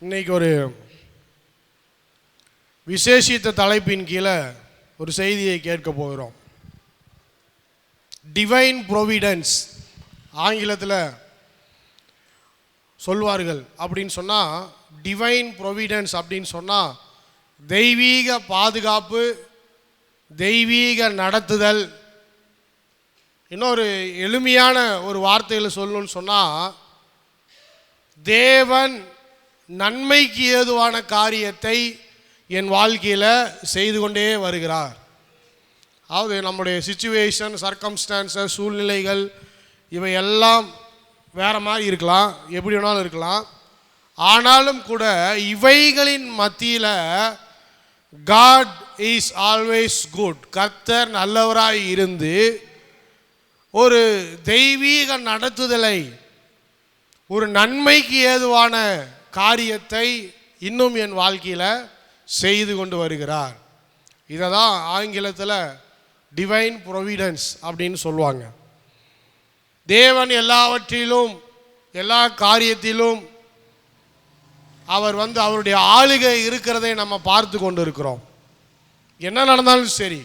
இன்னைக்கு ஒரு விசேஷித்த தலைப்பின் கீழே ஒரு செய்தியை கேட்க போகிறோம். டிவைன் ப்ரொவிடன்ஸ் ஆங்கிலத்தில் சொல்வார்கள். அப்படின்னு சொன்னால் டிவைன் ப்ரொவிடன்ஸ் அப்படின்னு சொன்னால் தெய்வீக பாதுகாப்பு, தெய்வீக நடத்துதல். இன்னொரு எளிமையான ஒரு வார்த்தையில் சொல்லணும்னு சொன்னால் தேவன் நன்மைக்கு ஏதுவான காரியத்தை என் வாழ்க்கையில் செய்து கொண்டே வருகிறார். அதாவது நம்முடைய சிச்சுவேஷன், சர்க்கம்ஸ்டான்சஸ், சூழ்நிலைகள் இவையெல்லாம் வேறு மாதிரி இருக்கலாம், எப்படி வேணாலும் இருக்கலாம். ஆனாலும் கூட இவைகளின் மத்தியில் காட் இஸ் ஆல்வேஸ் குட். கர்த்தர் நல்லவராய் இருந்து ஒரு தெய்வீக நடத்துதலை, ஒரு நன்மைக்கு ஏதுவான காரியத்தை இன்னும் என் வாழ்க்கையில் செய்து கொண்டு வருகிறார். இதை தான் ஆங்கிலத்தில் டிவைன் ப்ரொவிடன்ஸ் அப்படின்னு சொல்லுவாங்க. தேவன் எல்லாவற்றிலும், எல்லா காரியத்திலும் அவர் அவருடைய ஆளுகை இருக்கிறதை நம்ம பார்த்து கொண்டு இருக்கிறோம். என்ன நடந்தாலும் சரி,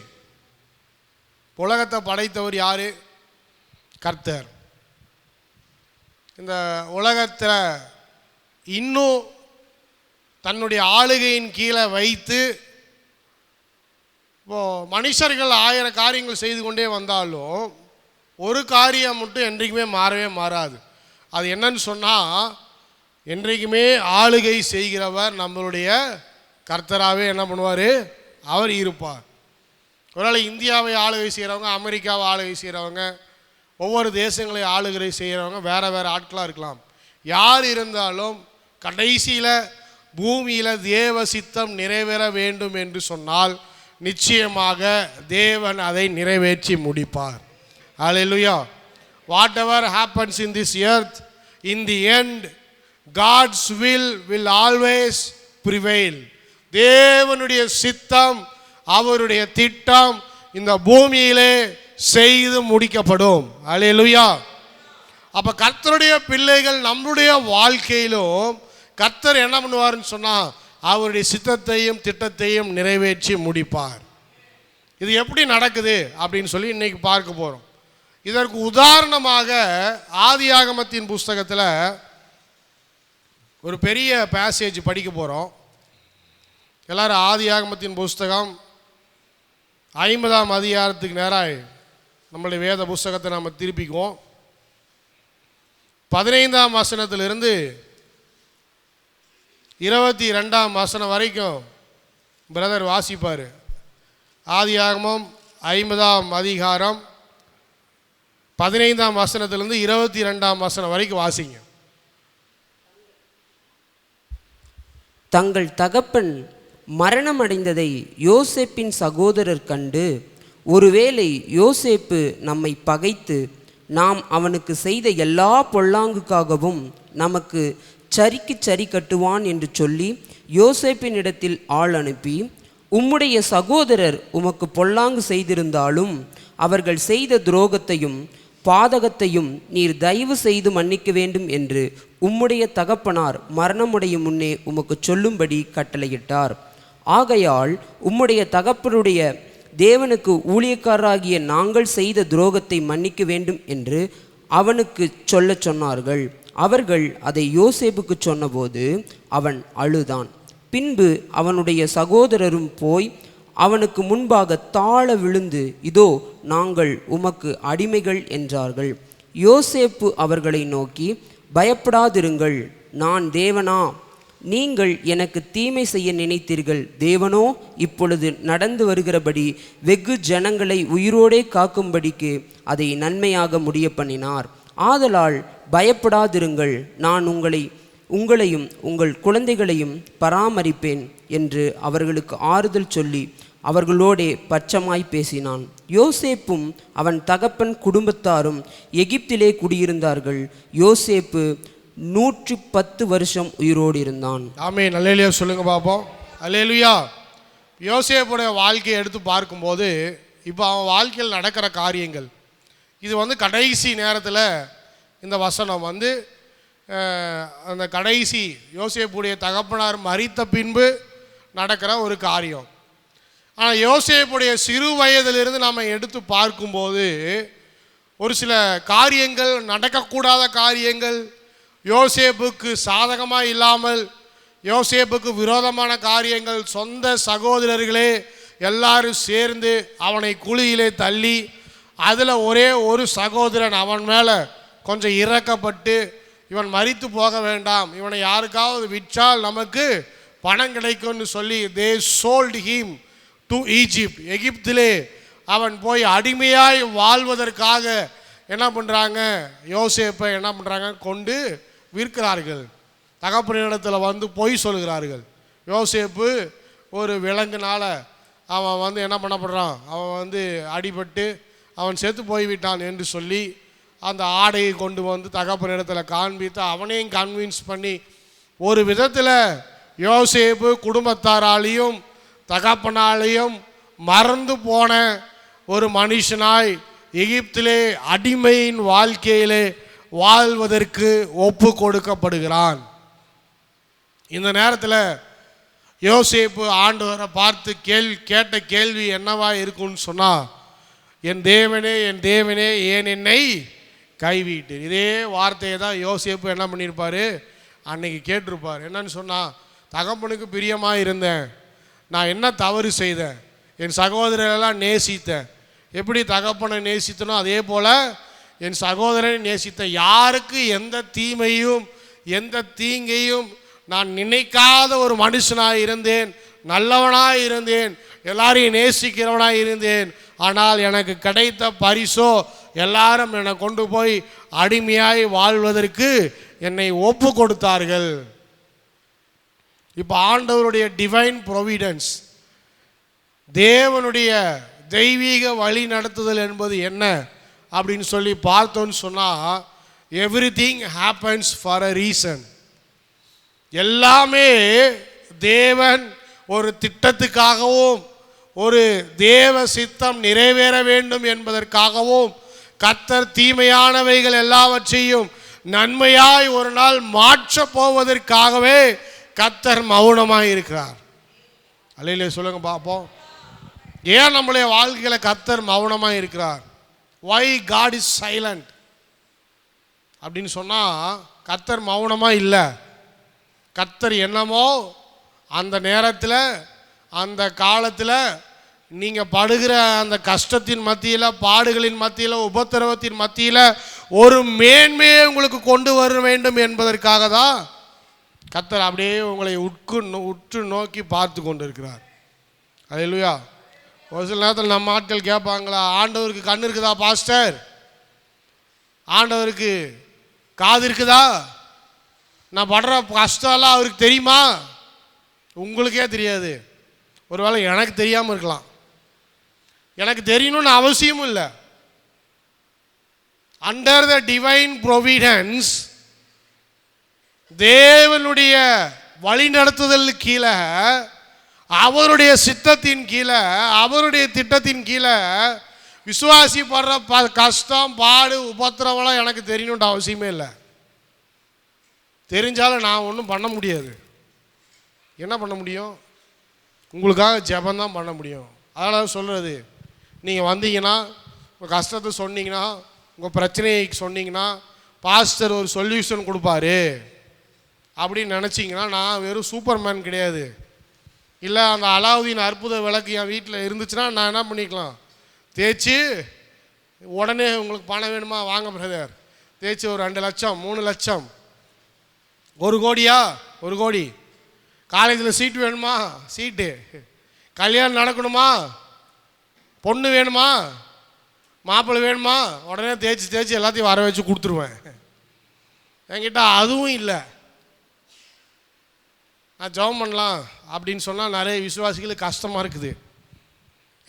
உலகத்தை படைத்தவர் யாரு? கர்த்தர். இந்த உலகத்தில் இன்னும் தன்னுடைய ஆளுகையின் கீழே வைத்து இப்போது மனுஷர்கள் 1000 காரியங்கள் செய்து கொண்டே வந்தாலும் ஒரு காரியம் மட்டும் என்றைக்குமே மாறவே மாறாது. அது என்னன்னு சொன்னால், என்றைக்குமே ஆளுகை செய்கிறவர் நம்மளுடைய கர்த்தராகவே என்ன பண்ணுவார்? அவர் இருப்பார். ஒருவேளை இந்தியாவை ஆளுகை செய்கிறவங்க, அமெரிக்காவை ஆளுகை செய்கிறவங்க, ஒவ்வொரு தேசங்களை ஆளுகை செய்கிறவங்க வேறு வேறு ஆட்களாக இருக்கலாம். யார் இருந்தாலும் கடைசியில் பூமியில் தேவ சித்தம் நிறைவேற வேண்டும் என்று சொன்னால் நிச்சயமாக தேவன் அதை நிறைவேற்றி முடிப்பார். ஹல்லேலூயா. Whatever happens in this earth, in the end God's will always prevail. தேவனுடைய சித்தம், அவருடைய திட்டம் இந்த பூமியிலே செய்து முடிக்கப்படும். ஹல்லேலூயா. அப்போ கர்த்தருடைய பிள்ளைகள் நம்முடைய வாழ்க்கையிலும் கர்த்தர் என்ன பண்ணுவார்னு சொன்னால் அவருடைய சித்தத்தையும் திட்டத்தையும் நிறைவேற்றி முடிப்பார். இது எப்படி நடக்குது அப்படின்னு சொல்லி இன்றைக்கி பார்க்க போகிறோம். இதற்கு உதாரணமாக ஆதியாகமத்தின் புஸ்தகத்தில் ஒரு பெரிய பேசேஜ் படிக்க போகிறோம். எல்லாரும் ஆதியாகமத்தின் புஸ்தகம் 50ஆம் அதிகாரத்துக்கு நேராக நம்மளுடைய வேத புஸ்தகத்தை நம்ம திருப்பிக்குவோம். 15ஆம் வசனத்திலிருந்து 22ஆம் வசனம் வரைக்கும் பிரதர் வாசிப்பார். ஆதியாகமம் 50ஆம் அதிகாரம் 15ஆம் வசனத்திலிருந்து 22ஆம் வசனம் வரைக்கும் வாசிங்க. தங்கள் தகப்பன் மரணமடைந்ததை யோசேப்பின் சகோதரர் கண்டு, ஒருவேளை யோசேப்பு நம்மை பகைத்து நாம் அவனுக்கு செய்த எல்லா பொல்லாங்குக்காகவும் நமக்கு சரிக்கு சரி கட்டுவான் என்று சொல்லி யோசேப்பினிடத்தில் ஆள் அனுப்பி, உம்முடைய சகோதரர் உமக்கு பொல்லாங்கு செய்திருந்தாலும் அவர்கள் செய்த துரோகத்தையும் பாதகத்தையும் நீர் தயவு செய்து மன்னிக்க வேண்டும் என்று உம்முடைய தகப்பனார் மரணமுடைய முன்னே உமக்கு சொல்லும்படி கட்டளையிட்டார். ஆகையால் உம்முடைய தகப்பனுடைய தேவனுக்கு ஊழியக்காரராகிய நாங்கள் செய்த துரோகத்தை மன்னிக்க வேண்டும் என்று அவனுக்கு சொல்லச் சொன்னார்கள். அவர்கள் அதை யோசேப்புக்கு சொன்னபோது அவன் அழுதான். பின்பு அவனுடைய சகோதரரும் போய் அவனுக்கு முன்பாக தாழ விழுந்து, இதோ நாங்கள் உமக்கு அடிமைகள் என்றார்கள். யோசேப்பு அவர்களை நோக்கி, பயப்படாதிருங்கள், நான் தேவனா? நீங்கள் எனக்கு தீமை செய்ய நினைத்தீர்கள், தேவனோ இப்பொழுது நடந்து வருகிறபடி வெகு ஜனங்களை உயிரோடே காக்கும்படிக்கு அதை நன்மையாக முடிய பண்ணினார். ஆதலால் பயப்படாதிருங்கள், நான் உங்களையும் உங்கள் குழந்தைகளையும் பராமரிப்பேன் என்று அவர்களுக்கு ஆறுதல் சொல்லி அவர்களோடே பட்சமாய் பேசினான். யோசேப்பும் அவன் தகப்பன் குடும்பத்தாரும் எகிப்திலே குடியிருந்தார்கள். யோசேப்பு 110 வருஷம் உயிரோடு இருந்தான். ஆமென். அல்லேலூயா சொல்லுங்க பாப்போம். அல்லேலூயா. யோசேப்புடைய வாழ்க்கையை எடுத்து பார்க்கும்போது இப்போ அவன் வாழ்க்கையில் நடக்கிற காரியங்கள் இது கடைசி நேரத்தில் இந்த வசனம் அந்த கடைசி யோசேப்புடைய தகப்பனார் மரித்த பின்பு நடக்கிற ஒரு காரியம். ஆனால் யோசேப்புடைய சிறு வயதிலிருந்து நாம் எடுத்து பார்க்கும்போது ஒரு சில காரியங்கள், நடக்கக்கூடாத காரியங்கள், யோசேப்புக்கு சாதகமாக இல்லாமல் யோசேப்புக்கு விரோதமான காரியங்கள், சொந்த சகோதரர்களே எல்லாரும் சேர்ந்து அவனை குழியிலே தள்ளி அதில் ஒரே ஒரு சகோதரன் அவன் மேலே கொஞ்சம் இறக்கப்பட்டு இவன் மரித்து போக வேண்டாம், இவனை யாருக்காவது விற்றால் நமக்கு பணம் கிடைக்கும்னு சொல்லி they sold him to Egypt. எகிப்திலே அவன் போய் அடிமையாய் வாழ்வதற்காக என்ன பண்ணுறாங்க, யோசேப்பை என்ன பண்ணுறாங்க, கொண்டு விற்கிறார்கள். தகப்பனிடத்தில் பொய் சொல்கிறார்கள். யோசேப்பு ஒரு விலங்குனால் அவன் என்ன பண்ணப்படுறான், அவன் அடிபட்டு அவன் செத்து போய்விட்டான் என்று சொல்லி அந்த ஆடையை கொண்டு தகப்பனிடத்தில் காண்பித்து அவனையும் கன்வின்ஸ் பண்ணி ஒரு விதத்தில் யோசேப்பு குடும்பத்தாராலையும் தகப்பனாலையும் மறந்து போன ஒரு மனுஷனாய் எகிப்திலே அடிமையின் வாழ்க்கையிலே வாழ்வதற்கு ஒப்பு கொடுக்கப்படுகிறான். இந்த நேரத்தில் யோசேப்பு ஆண்டவரை பார்த்து கேட்ட கேள்வி என்னவா இருக்குன்னு சொன்னால், என் தேவனே ஏன் என்னை கைவிட்டீர். இதே வார்த்தையை தான் யோசேப்பு என்ன பண்ணியிருப்பார், அன்னைக்கு கேட்டிருப்பார். என்னன்னு சொன்னால், தகப்பனுக்கு பிரியமாக இருந்தேன், நான் என்ன தவறு செய்தேன், என் சகோதரரெல்லாம் நேசித்தேன், எப்படி தகப்பனை நேசித்தனோ அதே போல் என் சகோதரனை நேசித்தேன், யாருக்கு எந்த தீமையும் எந்த தீங்கையும் நான் நினைக்காத ஒரு மனுஷனாக இருந்தேன், நல்லவனாக இருந்தேன், எல்லாரையும் நேசிக்கிறவனாக இருந்தேன். ஆனால் எனக்கு கிடைத்த பரிசோ எல்லாரும் என்னை கொண்டு போய் அடிமையாய் வாழ்வதற்கு என்னை ஒப்பு கொடுத்தார்கள். இப்போ ஆண்டவருடைய டிவைன் ப்ரொவிடன்ஸ், தேவனுடைய தெய்வீக வழி நடத்துதல் என்பது என்ன அப்படின்னு சொல்லி பார்த்தோன்னு சொன்னால், everything happens for a reason. எல்லாமே தேவன் ஒரு திட்டத்துக்காகவும் ஒரு தேவ சித்தம் நிறைவேற வேண்டும் என்பதற்காகவும் கர்த்தர் தீமையானவைகள் எல்லாவற்றையும் நன்மையாய் ஒரு நாள் மாற்றப் போவதற்காகவே கர்த்தர் மௌனமாக இருக்கிறார். அல்லேலூயா சொல்லுங்க பார்ப்போம். ஏன் நம்முடைய வாழ்க்கையில கர்த்தர் மௌனமாக இருக்கிறார்? Why God is silent அப்படின்னு சொன்னால், கர்த்தர் மௌனமாக இல்லை. கர்த்தர் என்னமோ அந்த நேரத்தில் அந்த காலத்தில் நீங்கள் படுகிற அந்த கஷ்டத்தின் மத்தியில், பாடுகளின் மத்தியில், உபத்திரவத்தின் மத்தியில் ஒரு மேன்மையை உங்களுக்கு கொண்டு வர வேண்டும் என்பதற்காக தான் கர்த்தர் அப்படியே உங்களை உற்று நோக்கி பார்த்து கொண்டு இருக்கிறார். அல்லேலூயா. ஒரு சில நேரத்தில் நம்ம ஆட்கள் கேட்பாங்களா, ஆண்டவருக்கு கண் இருக்குதா பாஸ்டர், ஆண்டவருக்கு காது இருக்குதா, நான் படுற கஷ்டம்லாம் அவருக்கு தெரியுமா? உங்களுக்கே தெரியாது. ஒருவேளை எனக்கு தெரியாமல் இருக்கலாம், எனக்கு தெரியணும்னு அவசியமும் இல்லை. அண்டர் த டிவைன் ப்ரொவிடன்ஸ், தேவனுடைய வழிநடத்துதல் கீழே, அவருடைய சித்தத்தின் கீழே, அவருடைய திட்டத்தின் கீழே விசுவாசி படுற கஷ்டம், பாடு, உபத்திரவெல்லாம் எனக்கு தெரியணுன்ற அவசியமே இல்லை. தெரிஞ்சாலும் நான் ஒன்றும் பண்ண முடியாது. என்ன பண்ண முடியும்? உங்களுக்காக ஜெபந்தான் பண்ண முடியும். அதனால் சொல்கிறது, நீங்கள் வந்தீங்கன்னா, உங்கள் கஷ்டத்தை சொன்னீங்கன்னா, உங்கள் பிரச்சனையை சொன்னீங்கன்னா, பாஸ்டர் ஒரு சொல்யூஷன் கொடுப்பாரு அப்படின்னு நினச்சிங்கன்னா, நான் வெறும் சூப்பர்மேன் கிடையாது. இல்லை அந்த அலாவுதீன் அற்புத விளக்கு என் வீட்டில் இருந்துச்சுன்னா நான் என்ன பண்ணிக்கலாம், தேய்ச்சி உடனே உங்களுக்கு பணம் வேணுமா, வாங்க பிரதர், தேய்ச்சி ஒரு 2 லட்சம் 3 லட்சம், 1 கோடியா 1 கோடி, காலேஜில் சீட்டு வேணுமா சீட்டு, கல்யாணம் நடக்கணுமா, பொண்ணு வேணுமா, மாப்பிள்ளை வேணுமா, உடனே தேய்ச்சி எல்லாத்தையும் வர வச்சு கொடுத்துருவேன். என்கிட்ட அதுவும் இல்லை. நான் ஜெபம் பண்ணலாம் அப்படின்னு சொன்னால் நிறைய விசுவாசிகளுக்கு கஷ்டமாக இருக்குது.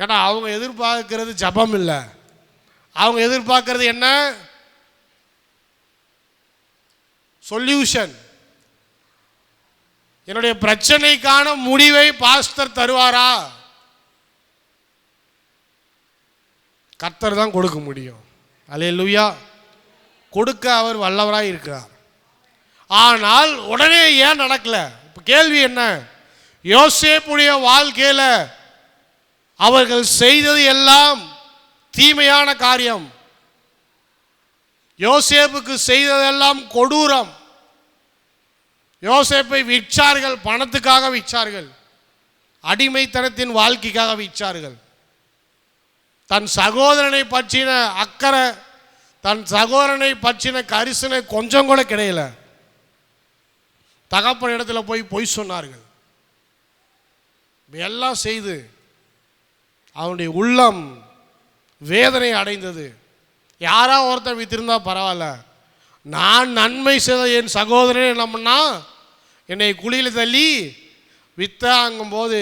ஏன்னா அவங்க எதிர்பார்க்கறது ஜெபம் இல்லை, அவங்க எதிர்பார்க்கறது என்ன, சொல்யூஷன். என்னுடைய பிரச்சனைக்கான முடிவை பாஸ்டர் தருவாரா, கர்த்தர் தான் கொடுக்க முடியும். அல்லேலூயா. கொடுக்க அவர் வல்லவராய் இருக்கிறார். ஆனால் உடனே ஏன் நடக்கல? இப்போ கேள்வி என்ன? யோசேப்புடைய வாழ்க்கையில அவர்கள் செய்தது எல்லாம் தீமையான காரியம். யோசேப்புக்கு செய்ததெல்லாம் கொடூரம். யோசேப்பை விற்றார்கள், பணத்துக்காக விற்றார்கள், அடிமைத்தனத்தின் வாழ்க்கைக்காக விற்றார்கள். தன் சகோதரனை பற்றின அக்கறை, தன் சகோதரனை பற்றின கரிசனை கொஞ்சம் கூட கிடையல. தகப்பன் இடத்துல போய் பொய் சொன்னார்கள். எல்லாம் செய்து அவனுடைய உள்ளம் வேதனை அடைந்தது. யாரா ஒருத்தன் வித்திருந்தா பரவாயில்ல, நான் நன்மை செய்த என் சகோதரனை நம்மனா என்னை குழியில் தள்ளி வித்தாங்கும்போது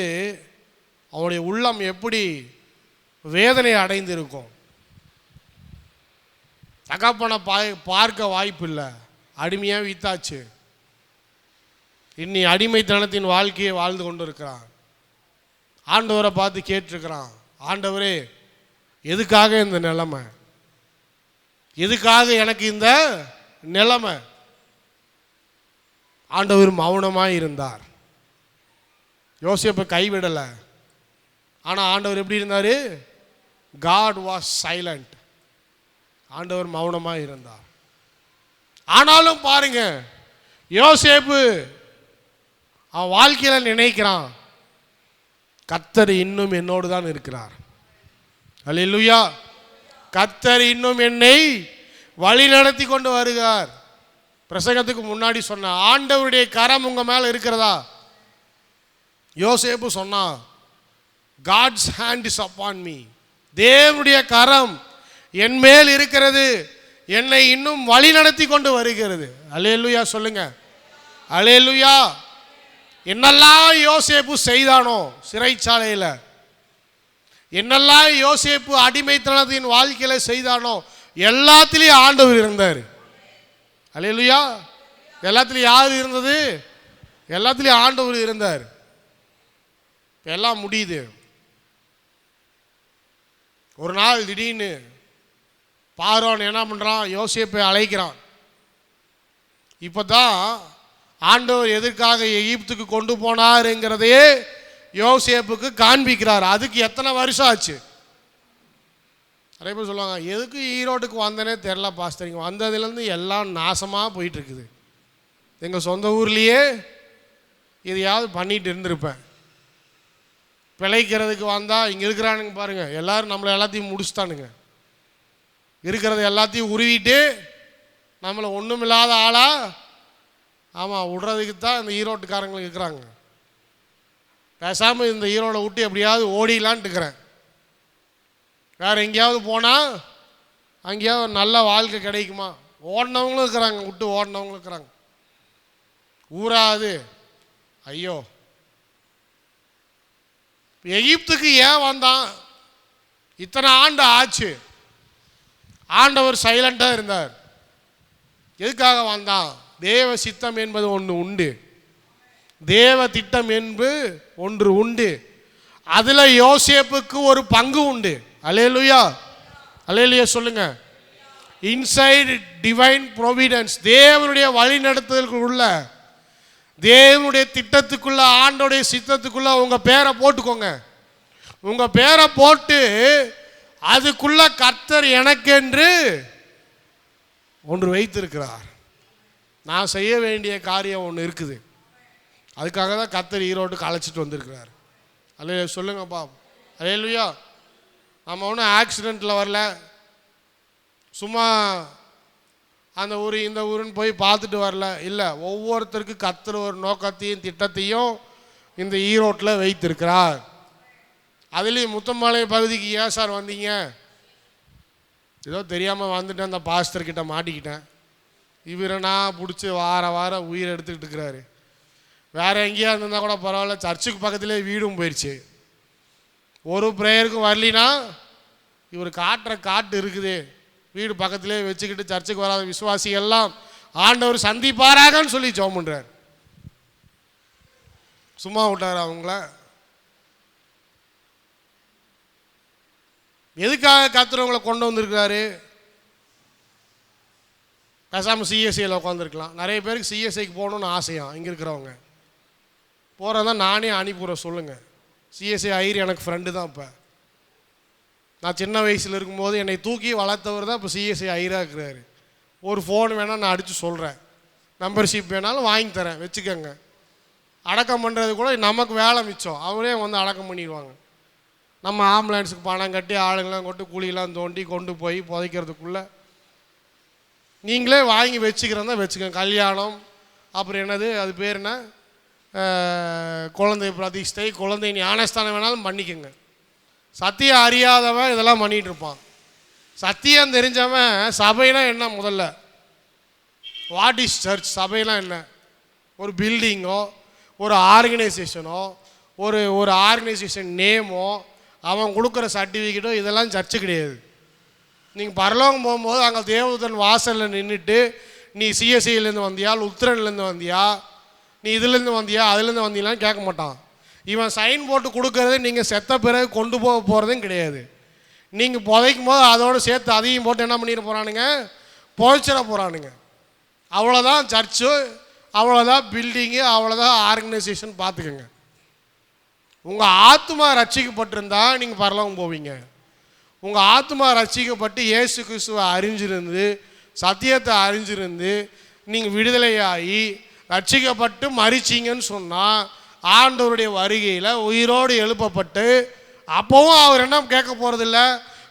அவனுடைய உள்ளம் எப்படி வேதனை அடைந்திருக்கும். தகப்பனை பார்க்க வாய்ப்பு இல்லை, அடிமையாக வித்தாச்சு. இன்னி அடிமைத்தனத்தின் வாழ்க்கையை வாழ்ந்து கொண்டு இருக்கிறான். ஆண்டவரை பார்த்து கேட்டிருக்கிறான், ஆண்டவரே எதுக்காக இந்த நிலைமை, எதுக்காக எனக்கு இந்த நிலைமை? ஆண்டவர் மௌனமாக இருந்தார். யோசேப்பை கைவிடலை. ஆனால் ஆண்டவர் எப்படி இருந்தார்? God was silent. ஆண்டவர் மௌனமாக இருந்தார். ஆனாலும் பாருங்க, யோசேப்பு அவன் வாழ்க்கையில் நினைக்கிறான், கர்த்தர் இன்னும் என்னோடு தான் இருக்கிறார். அல்லேலூயா. கர்த்தர் இன்னும் என்னை வழி நடத்தி கொண்டு வருகிறார். பிரசங்கத்துக்கு முன்னாடி சொன்ன ஆண்டவருடைய கரம் உங்க மேல இருக்கிறதா? யோசேப்பு சொன்னான், God's hand is upon me. தேவனுடைய கரம் என் மேல் இருக்கிறது, என்னை இன்னும் வழி நடத்தி கொண்டு வருகிறது. அல்லேலூயா சொல்லுங்க. அல்லேலூயா. என்னெல்லாம் யோசேப்பு செய்தானோ சிறைச்சாலையில், என்னெல்லாம் யோசேப்பு அடிமைத்தனத்தின் வாழ்க்கையில செய்தானோ எல்லாத்திலையும் ஆண்டவர் இருந்தார். அல்லேலூயா. எல்லாத்திலையும் யார் இருந்தது? எல்லாத்திலையும் ஆண்டவர் இருந்தார். எல்லாம் முடியுது. ஒரு நாள் திடீர்னு பார்வோன் என்ன பண்றான்? யோசேப்பை அழைக்கிறான். இப்பதான் ஆண்டவர் எதற்காக எகிப்துக்கு கொண்டு போனாருங்கிறதையே யோசேப்புக்கு காண்பிக்கிறார். அதுக்கு எத்தனை வருஷம் ஆச்சு? நிறைய பேர் சொல்லுவாங்க, எதுக்கு ஈரோட்டுக்கு வந்தனே தெரில பாஸ்டர், இங்கே வந்ததுலேருந்து எல்லாம் நாசமாக போயிட்டு இருக்குது. எங்கள் சொந்த ஊர்லேயே எதையாவது பண்ணிட்டு இருந்திருப்பேன். பிழைக்கிறதுக்கு வந்தால் இங்கே இருக்கிறானுங்க பாருங்கள், எல்லோரும் நம்மளை எல்லாத்தையும் முடிச்சுட்டானுங்க. இருக்கிறத எல்லாத்தையும் உருவிட்டு நம்மளை ஒன்றுமில்லாத ஆளா ஆமாம் விடுறதுக்கு தான் இந்த ஈரோட்டுக்காரங்களுக்கு இருக்கிறாங்க. பேசாமல் இந்த ஈரோடை விட்டு எப்படியாவது ஓடிலான்ட்டு இருக்கிறேன். வேறு எங்கேயாவது போனால் அங்கேயாவது நல்ல வாழ்க்கை கிடைக்குமா? ஓடினவங்களும் இருக்கிறாங்க, விட்டு ஓடினவங்களும் இருக்கிறாங்க. ஊராது ஐயோ. எகிப்துக்கு ஏன் வந்தான்? இத்தனை ஆண்டு ஆச்சு, ஆண்டவர் சைலண்டாக இருந்தார். எதுக்காக வந்தான்? தேவ சித்தம் என்பது ஒன்று உண்டு, தேவ திட்டம் என்பது ஒன்று உண்டு. அதில் யோசேப்புக்கு ஒரு பங்கு உண்டு. அல்லேலூயா. அல்லேலூயா சொல்லுங்க. இன்சைட் டிவைன் ப்ரொவிடன்ஸ், தேவனுடைய வழி நடத்துதலுக்குள்ள, தேவனுடைய திட்டத்துக்குள்ள, ஆண்டோடைய சித்தத்துக்குள்ள உங்க பேரை போட்டுக்கோங்க. உங்க பேரை போட்டு அதுக்குள்ள கர்த்தர் எனக்கென்று ஒன்று வைத்திருக்கிறார். நான் செய்ய வேண்டிய காரியம் ஒன்று இருக்குது. அதுக்காக தான் கர்த்தர் ஈரோட்டுக்கு அழைச்சிட்டு வந்திருக்கிறார். அல்லேலூயா சொல்லுங்கப்பா. அல்லேலூயா. நம்ம ஒன்றும் ஆக்சிடெண்ட்டில் வரல, சும்மா அந்த ஊர் இந்த ஊருன்னு போய் பார்த்துட்டு வரல. இல்லை, ஒவ்வொருத்தருக்கு கர்த்தர் ஒரு நோக்கத்தையும் திட்டத்தையும் இந்த ஈரோட்டில் வைத்திருக்கிறார். அதுலேயும் முத்தம்பாளையம் பகுதிக்கு ஏன் சார் வந்தீங்க? ஏதோ தெரியாமல் வந்துட்டு அந்த பாஸ்டர்கிட்ட மாட்டிக்கிட்டேன். இவரை நான் பிடிச்சி வாரம் உயிர் எடுத்துக்கிட்டு இருக்கிறாரு. வேறு எங்கேயா இருந்தால் கூட பரவாயில்ல, சர்ச்சுக்கு பக்கத்துலேயே வீடும் போயிடுச்சு. ஒரு ப்ரேயருக்கும் வரலினா இவர் காட்டுற காட்டு இருக்குது, வீடு பக்கத்திலே வச்சுக்கிட்டு சர்ச்சுக்கு வராத விசுவாசிகள்லாம் ஆண்டவர் சந்திப்பாராகன்னு சொல்லி ஜெபம் பண்ணுறார். சும்மா விட்டார் அவங்கள. எதுக்காக கர்த்தர் கொண்டு வந்திருக்கிறாரு? பேசாமல் சிஎஸ்ஐயில் உட்காந்துருக்கலாம். நிறைய பேருக்கு சிஎஸ்ஐக்கு போகணுன்னு ஆசையா இங்கே இருக்கிறவங்க. போகிறதான் நானே அனுப்பிடுறேன். சொல்லுங்கள். சிஎஸ்ஐ ஐயர் எனக்கு ஃப்ரெண்டு தான். இப்போ நான் சின்ன வயசில் இருக்கும்போது என்னை தூக்கி வளர்த்தவர் தான் இப்போ சிஎஸ்ஐ ஐயராக இருக்கிறாரு. ஒரு ஃபோன் வேணால் நான் அடித்து சொல்கிறேன், மெம்பர்ஷிப் வேணாலும் வாங்கி தரேன், வச்சுக்கோங்க. அடக்கம் பண்ணுறது கூட நமக்கு வேலை மிச்சம், அவரே வந்து அடக்கம் பண்ணிடுவாங்க. நம்ம ஆம்புலன்ஸுக்கு பணம் கட்டி ஆளுங்களாம் கொண்டு கூலியெல்லாம் தோண்டி கொண்டு போய் புதைக்கிறதுக்குள்ளே நீங்களே வாங்கி வச்சுக்கிறதா வச்சுக்கோங்க. கல்யாணம், அப்புறம் என்னது அது பேர் என்ன, குழந்தை பிரதிஷ்டை, குழந்தை ஞானஸ்தானம் வேணாலும் பண்ணிக்கோங்க. சத்தியம் அறியாதவன் இதெல்லாம் பண்ணிகிட்டு இருப்பான். சத்தியம் தெரிஞ்சவன் சபைனா என்ன, முதல்ல வாட் இஸ் சர்ச், சபைனா என்ன, ஒரு பில்டிங்கோ ஒரு ஆர்கனைசேஷனோ ஒரு ஆர்கனைசேஷன் நேமோ அவன் கொடுக்குற சர்டிஃபிகேட்டோ இதெல்லாம் சர்ச்சு கிடையாது. நீங்கள் பரலோகம் போகும்போது அங்கே தேவதூதன் வாசலில் நின்றுட்டு நீ சிஎஸ்சியிலேருந்து வந்தியா, உத்திரன்லேருந்து வந்தியா, நீ இதுலேருந்து வந்தியா, அதுலேருந்து வந்தீங்களான்னு கேட்க மாட்டான். இவன் சைன் போட்டு கொடுக்கறது நீங்கள் செத்த பிறகு கொண்டு போக போகிறதும் கிடையாது. நீங்கள் புதைக்கும் போது அதோடு சேர்த்து அதையும் போட்டு என்ன பண்ணிட போகிறானுங்க, புதைச்சிட போகிறானுங்க. அவ்வளோதான் சர்ச்சு, அவ்வளோதான் பில்டிங்கு, அவ்வளோதான் ஆர்கனைசேஷன். பார்த்துக்கோங்க. உங்கள் ஆத்மா ரட்சிக்கப்பட்டிருந்தா நீங்கள் பரலோகம் போவீங்க. உங்கள் ஆத்மா ரட்சிக்கப்பட்டு இயேசு கிறிஸ்துவை அறிஞ்சிருந்து சத்தியத்தை அறிஞ்சிருந்து நீங்கள் விடுதலையாகி ரட்சிக்கப்பட்டு மறிச்சிங்கன்னு சொன்னால் ஆண்டவருடைய வருகையில் உயிரோடு எழுப்பப்பட்டு அப்போவும் அவர் என்ன கேட்க போகிறதில்ல,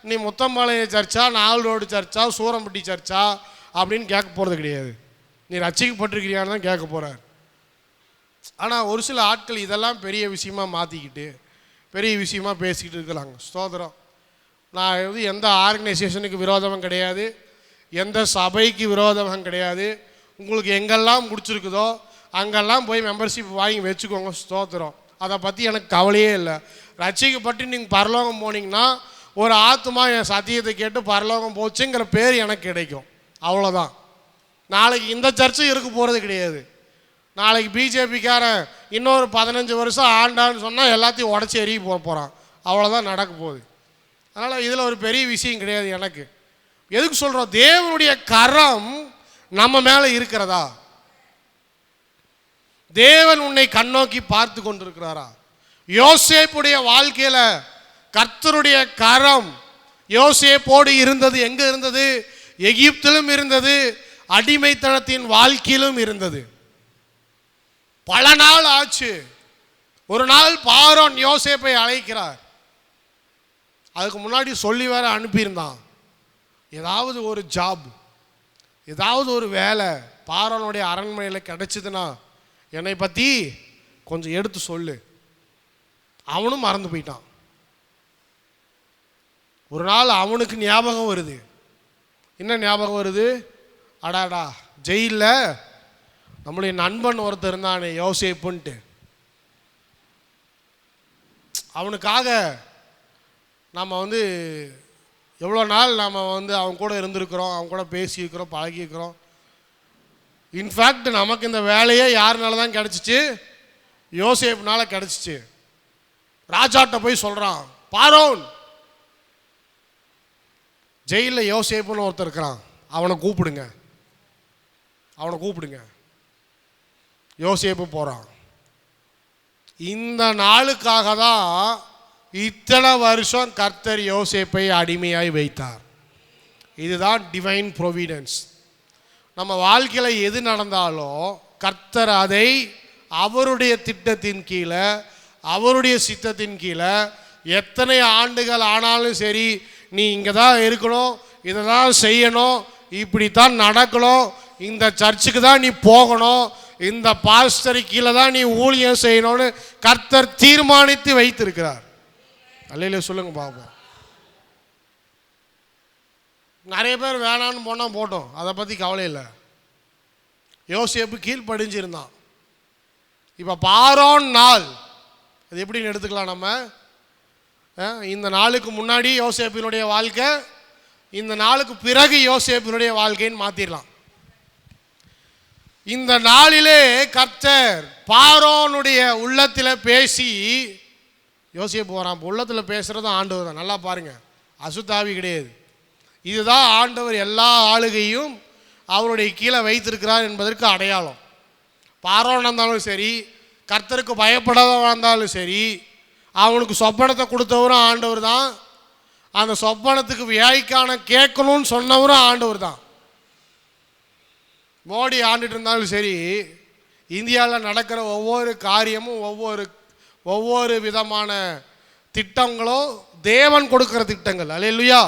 நீ முத்தம்பாளைய சர்ச்சா, நாவல் ரோடு சர்ச்சா, சூரம்பட்டி சர்ச்சா அப்படின்னு கேட்க போகிறது கிடையாது. நீ ரட்சிக்கப்பட்டிருக்கிறியான்னு தான் கேட்க போகிறார். ஆனால் ஒரு சில ஆட்கள் இதெல்லாம் பெரிய விஷயமாக மாற்றிக்கிட்டு பெரிய விஷயமாக பேசிக்கிட்டு இருக்கிறாங்க. ஸ்தோத்திரம். நான் எந்த ஆர்கனைசேஷனுக்கு விரோதமும் கிடையாது, எந்த சபைக்கு விரோதமும் கிடையாது. உங்களுக்கு எங்கெல்லாம் பிடிச்சிருக்குதோ அங்கெல்லாம் போய் மெம்பர்ஷிப் வாங்கி வச்சுக்கோங்க. ஸ்தோத்திரம். அதை பற்றி எனக்கு கவலையே இல்லை. ரட்சிக்கப்பட்டு நீங்கள் பரலோகம் போனீங்கன்னா ஒரு ஆத்மா என் சத்தியத்தை கேட்டு பரலோகம் போச்சுங்கிற பேர் எனக்கு கிடைக்கும். அவ்வளோதான். நாளைக்கு இந்த சர்ச்சும் இருக்க போகிறது கிடையாது. நாளைக்கு பிஜேபிக்காரன் இன்னொரு 15 வருஷம் ஆண்டான்னு சொன்னால் எல்லாத்தையும் உடச்சி எறிய போகிறான். அவ்வளோதான் நடக்க போகுது. அதனால் இதில் ஒரு பெரிய விஷயம் கிடையாது எனக்கு. எதுக்கு சொல்கிறோம், தேவனுடைய கரம் நம்ம மேலே இருக்கிறதா, தேவன் உன்னை கண்ணோக்கி பார்த்து கொண்டிருக்கிறாரா. யோசேப்புடைய வாழ்க்கையில் கர்த்தருடைய கரம் யோசேப்போடு இருந்தது. எங்கே இருந்தது? எகிப்திலும் இருந்தது, அடிமைத்தனத்தின் வாழ்க்கையிலும் இருந்தது. பல நாள் ஆச்சு. ஒரு நாள் பார்வோன் யோசேப்பை அழைக்கிறார். அதுக்கு முன்னாடி சொல்லி வேற அனுப்பியிருந்தான், ஏதாவது ஒரு ஜாப், ஏதாவது ஒரு வேலை பார்வோனுடைய அரண்மனையில் கிடைச்சதுன்னா என்னை பற்றி கொஞ்சம் எடுத்து சொல்லு. அவனும் மறந்து போயிட்டான். ஒரு நாள் அவனுக்கு ஞாபகம் வருது. என்ன ஞாபகம் வருது? அடாடா, ஜெயிலில் நம்மளுடைய நண்பன் ஒருத்தர் இருந்தானே யோசேப்புன்ட்டு, அவனுக்காக நம்ம எவ்வளோ நாள் நம்ம அவன் கூட இருந்திருக்கிறோம், அவன் கூட பேசியிருக்கிறோம், பழகியிருக்கிறோம். இன்ஃபேக்ட் நமக்கு இந்த வேலையே யாருனால தான் கிடச்சிச்சு? யோசேப்புனால கிடச்சிச்சு. ராஜாட்ட போய் சொல்கிறான், பார்வோன் ஜெயிலில் யோசேப்புன்னு ஒருத்தர் இருக்கிறான், அவனை கூப்பிடுங்க, அவனை கூப்பிடுங்க. யோசேப்பு போகிறான். இந்த நாளுக்காக தான் இத்தனை வருஷம் கர்த்தர் யோசேப்பை அடிமையாய் வைத்தார். இதுதான் டிவைன் ப்ரொவிடன்ஸ். நம்ம வாழ்க்கையில் எது நடந்தாலும் கர்த்தர் அதை அவருடைய திட்டத்தின் கீழே, அவருடைய சித்தத்தின் கீழே, எத்தனை ஆண்டுகள் ஆனாலும் சரி, நீ இங்கே தான் இருக்கணும், இதை தான் செய்யணும், இப்படித்தான் நடக்கணும், இந்த சர்ச்சுக்கு தான் நீ போகணும், இந்த பாஸ்டர் கீழே தான் நீ ஊழியம் செய்யணும்னு கர்த்தர் தீர்மானித்து வைத்திருக்கிறார். அல்லையில சொல்லுங்க பாப்போம். நிறைய பேர் வேணான்னு போனால் போட்டோம், அதை பற்றி கவலை இல்லை. யோசேப்பு கீழ்ப்படிஞ்சிருந்தான். இப்போ பார்வோன் நாள் அது எப்படின்னு எடுத்துக்கலாம் நம்ம. இந்த நாளுக்கு முன்னாடி யோசேப்பினுடைய வாழ்க்கை, இந்த நாளுக்கு பிறகு யோசேப்பினுடைய வாழ்க்கைன்னு மாற்றிடலாம். இந்த நாளிலே கர்த்தர் பார்வோனுடைய உள்ளத்தில் பேசி, யோசேப்பு வரான். உள்ளத்தில் பேசுகிறது ஆண்டவர் தான். நல்லா பாருங்கள், அசுத்தாவி கிடையாது. இதுதான் ஆண்டவர் எல்லா ஆளுகையும் அவருடைய கீழே வைத்திருக்கிறார் என்பதற்கு அடையாளம். பார்வோனா இருந்தாலும் சரி, கர்த்தருக்கு பயப்படாதவனா இருந்தாலும் சரி, அவனுக்கு சொப்பனத்தை கொடுத்தவரும் ஆண்டவர் தான். அந்த சொப்பனத்துக்கு வியாய்க்கான கேட்கணும்னு சொன்னவரும் ஆண்டவர் தான். மோடி ஆண்டுட்டு இருந்தாலும் சரி, இந்தியாவில் நடக்கிற ஒவ்வொரு காரியமும் ஒவ்வொரு விதமான திட்டங்களும் தேவன் கொடுக்குற திட்டங்கள். அல்லேலூயா,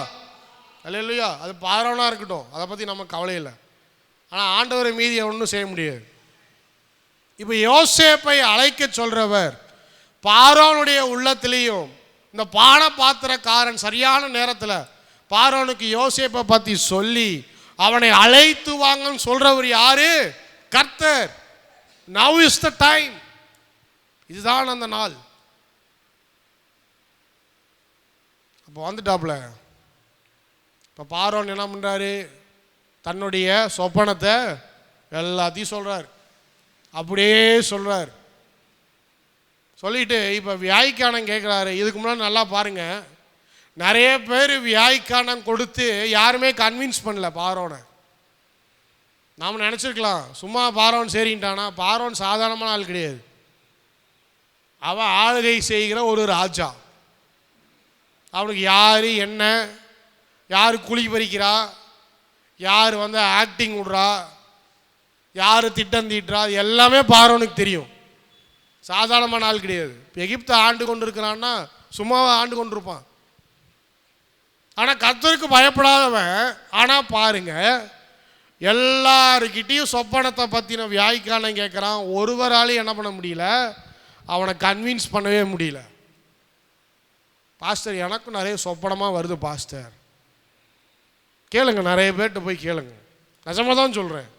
அல்லேலூயா. அது பார்வோனா இருக்கட்டும், அதை பற்றி நமக்கு கவலை இல்லை. ஆனால் ஆண்டவரை மீதி ஒன்றும் செய்ய முடியாது. இப்போ யோசேப்பை அழைக்க சொல்கிறவர் பார்வோனுடைய உள்ளத்திலையும் இந்த பானபாத்திரக்காரன் சரியான நேரத்தில் பார்வோனுக்கு யோசேப்பை பற்றி சொல்லி அவனை அழைத்து வாங்கன்னு சொல்கிறவர் யாரு? கர்த்தர். Now is the time. இதுதான் அந்த நாள். அப்போ வந்துட்டாப்புல. இப்போ பார்வோன் என்ன பண்ணுறாரு? தன்னுடைய சொப்பனத்தை எல்லாத்தையும் சொல்கிறார். அப்படியே சொல்கிறார். சொல்லிட்டு இப்போ வியாய்க்கானம் கேட்குறாரு. இதுக்கு முன்னாடி நல்லா பாருங்கள், நிறைய பேர் வியாய்க்கானம் கொடுத்து யாருமே கன்வின்ஸ் பண்ணல பார்வோனை. நாம் நினச்சிருக்கலாம் சும்மா பார்வோன் சரின்ட்டானா. பார்வோன் சாதாரணமான ஆள் கிடையாது. அவன் ஆளுகை செய்கிற ஒரு ராஜா. அவனுக்கு யார் என்ன, யார் குழி பறிக்கிறா, யார் ஆக்டிங் விடுறா, யார் திட்டம் தீட்டுறா, எல்லாமே பார்வோனுக்கு தெரியும். சாதாரணமான ஆள் கிடையாது. எகிப்தை ஆண்டு கொண்டு இருக்கிறான்னா சும்மாவே ஆண்டு கொண்டு இருப்பான். ஆனால் கர்த்தருக்கு பயப்படாதவன். ஆனால் பாருங்க, எல்லாருக்கிட்டையும் சொப்பனத்தை பற்றின வியாய்க்கானம் கேட்குறான். ஒருவராலையும் என்ன பண்ண முடியல, அவனை கன்வின்ஸ் பண்ணவே முடியல. பாஸ்டர், எனக்கும் நிறைய சொப்பனமாக வருது பாஸ்டர். கேளுங்க, நிறைய பேர்கிட்ட போய் கேளுங்க. நிஜமாக தான் சொல்கிறேன்.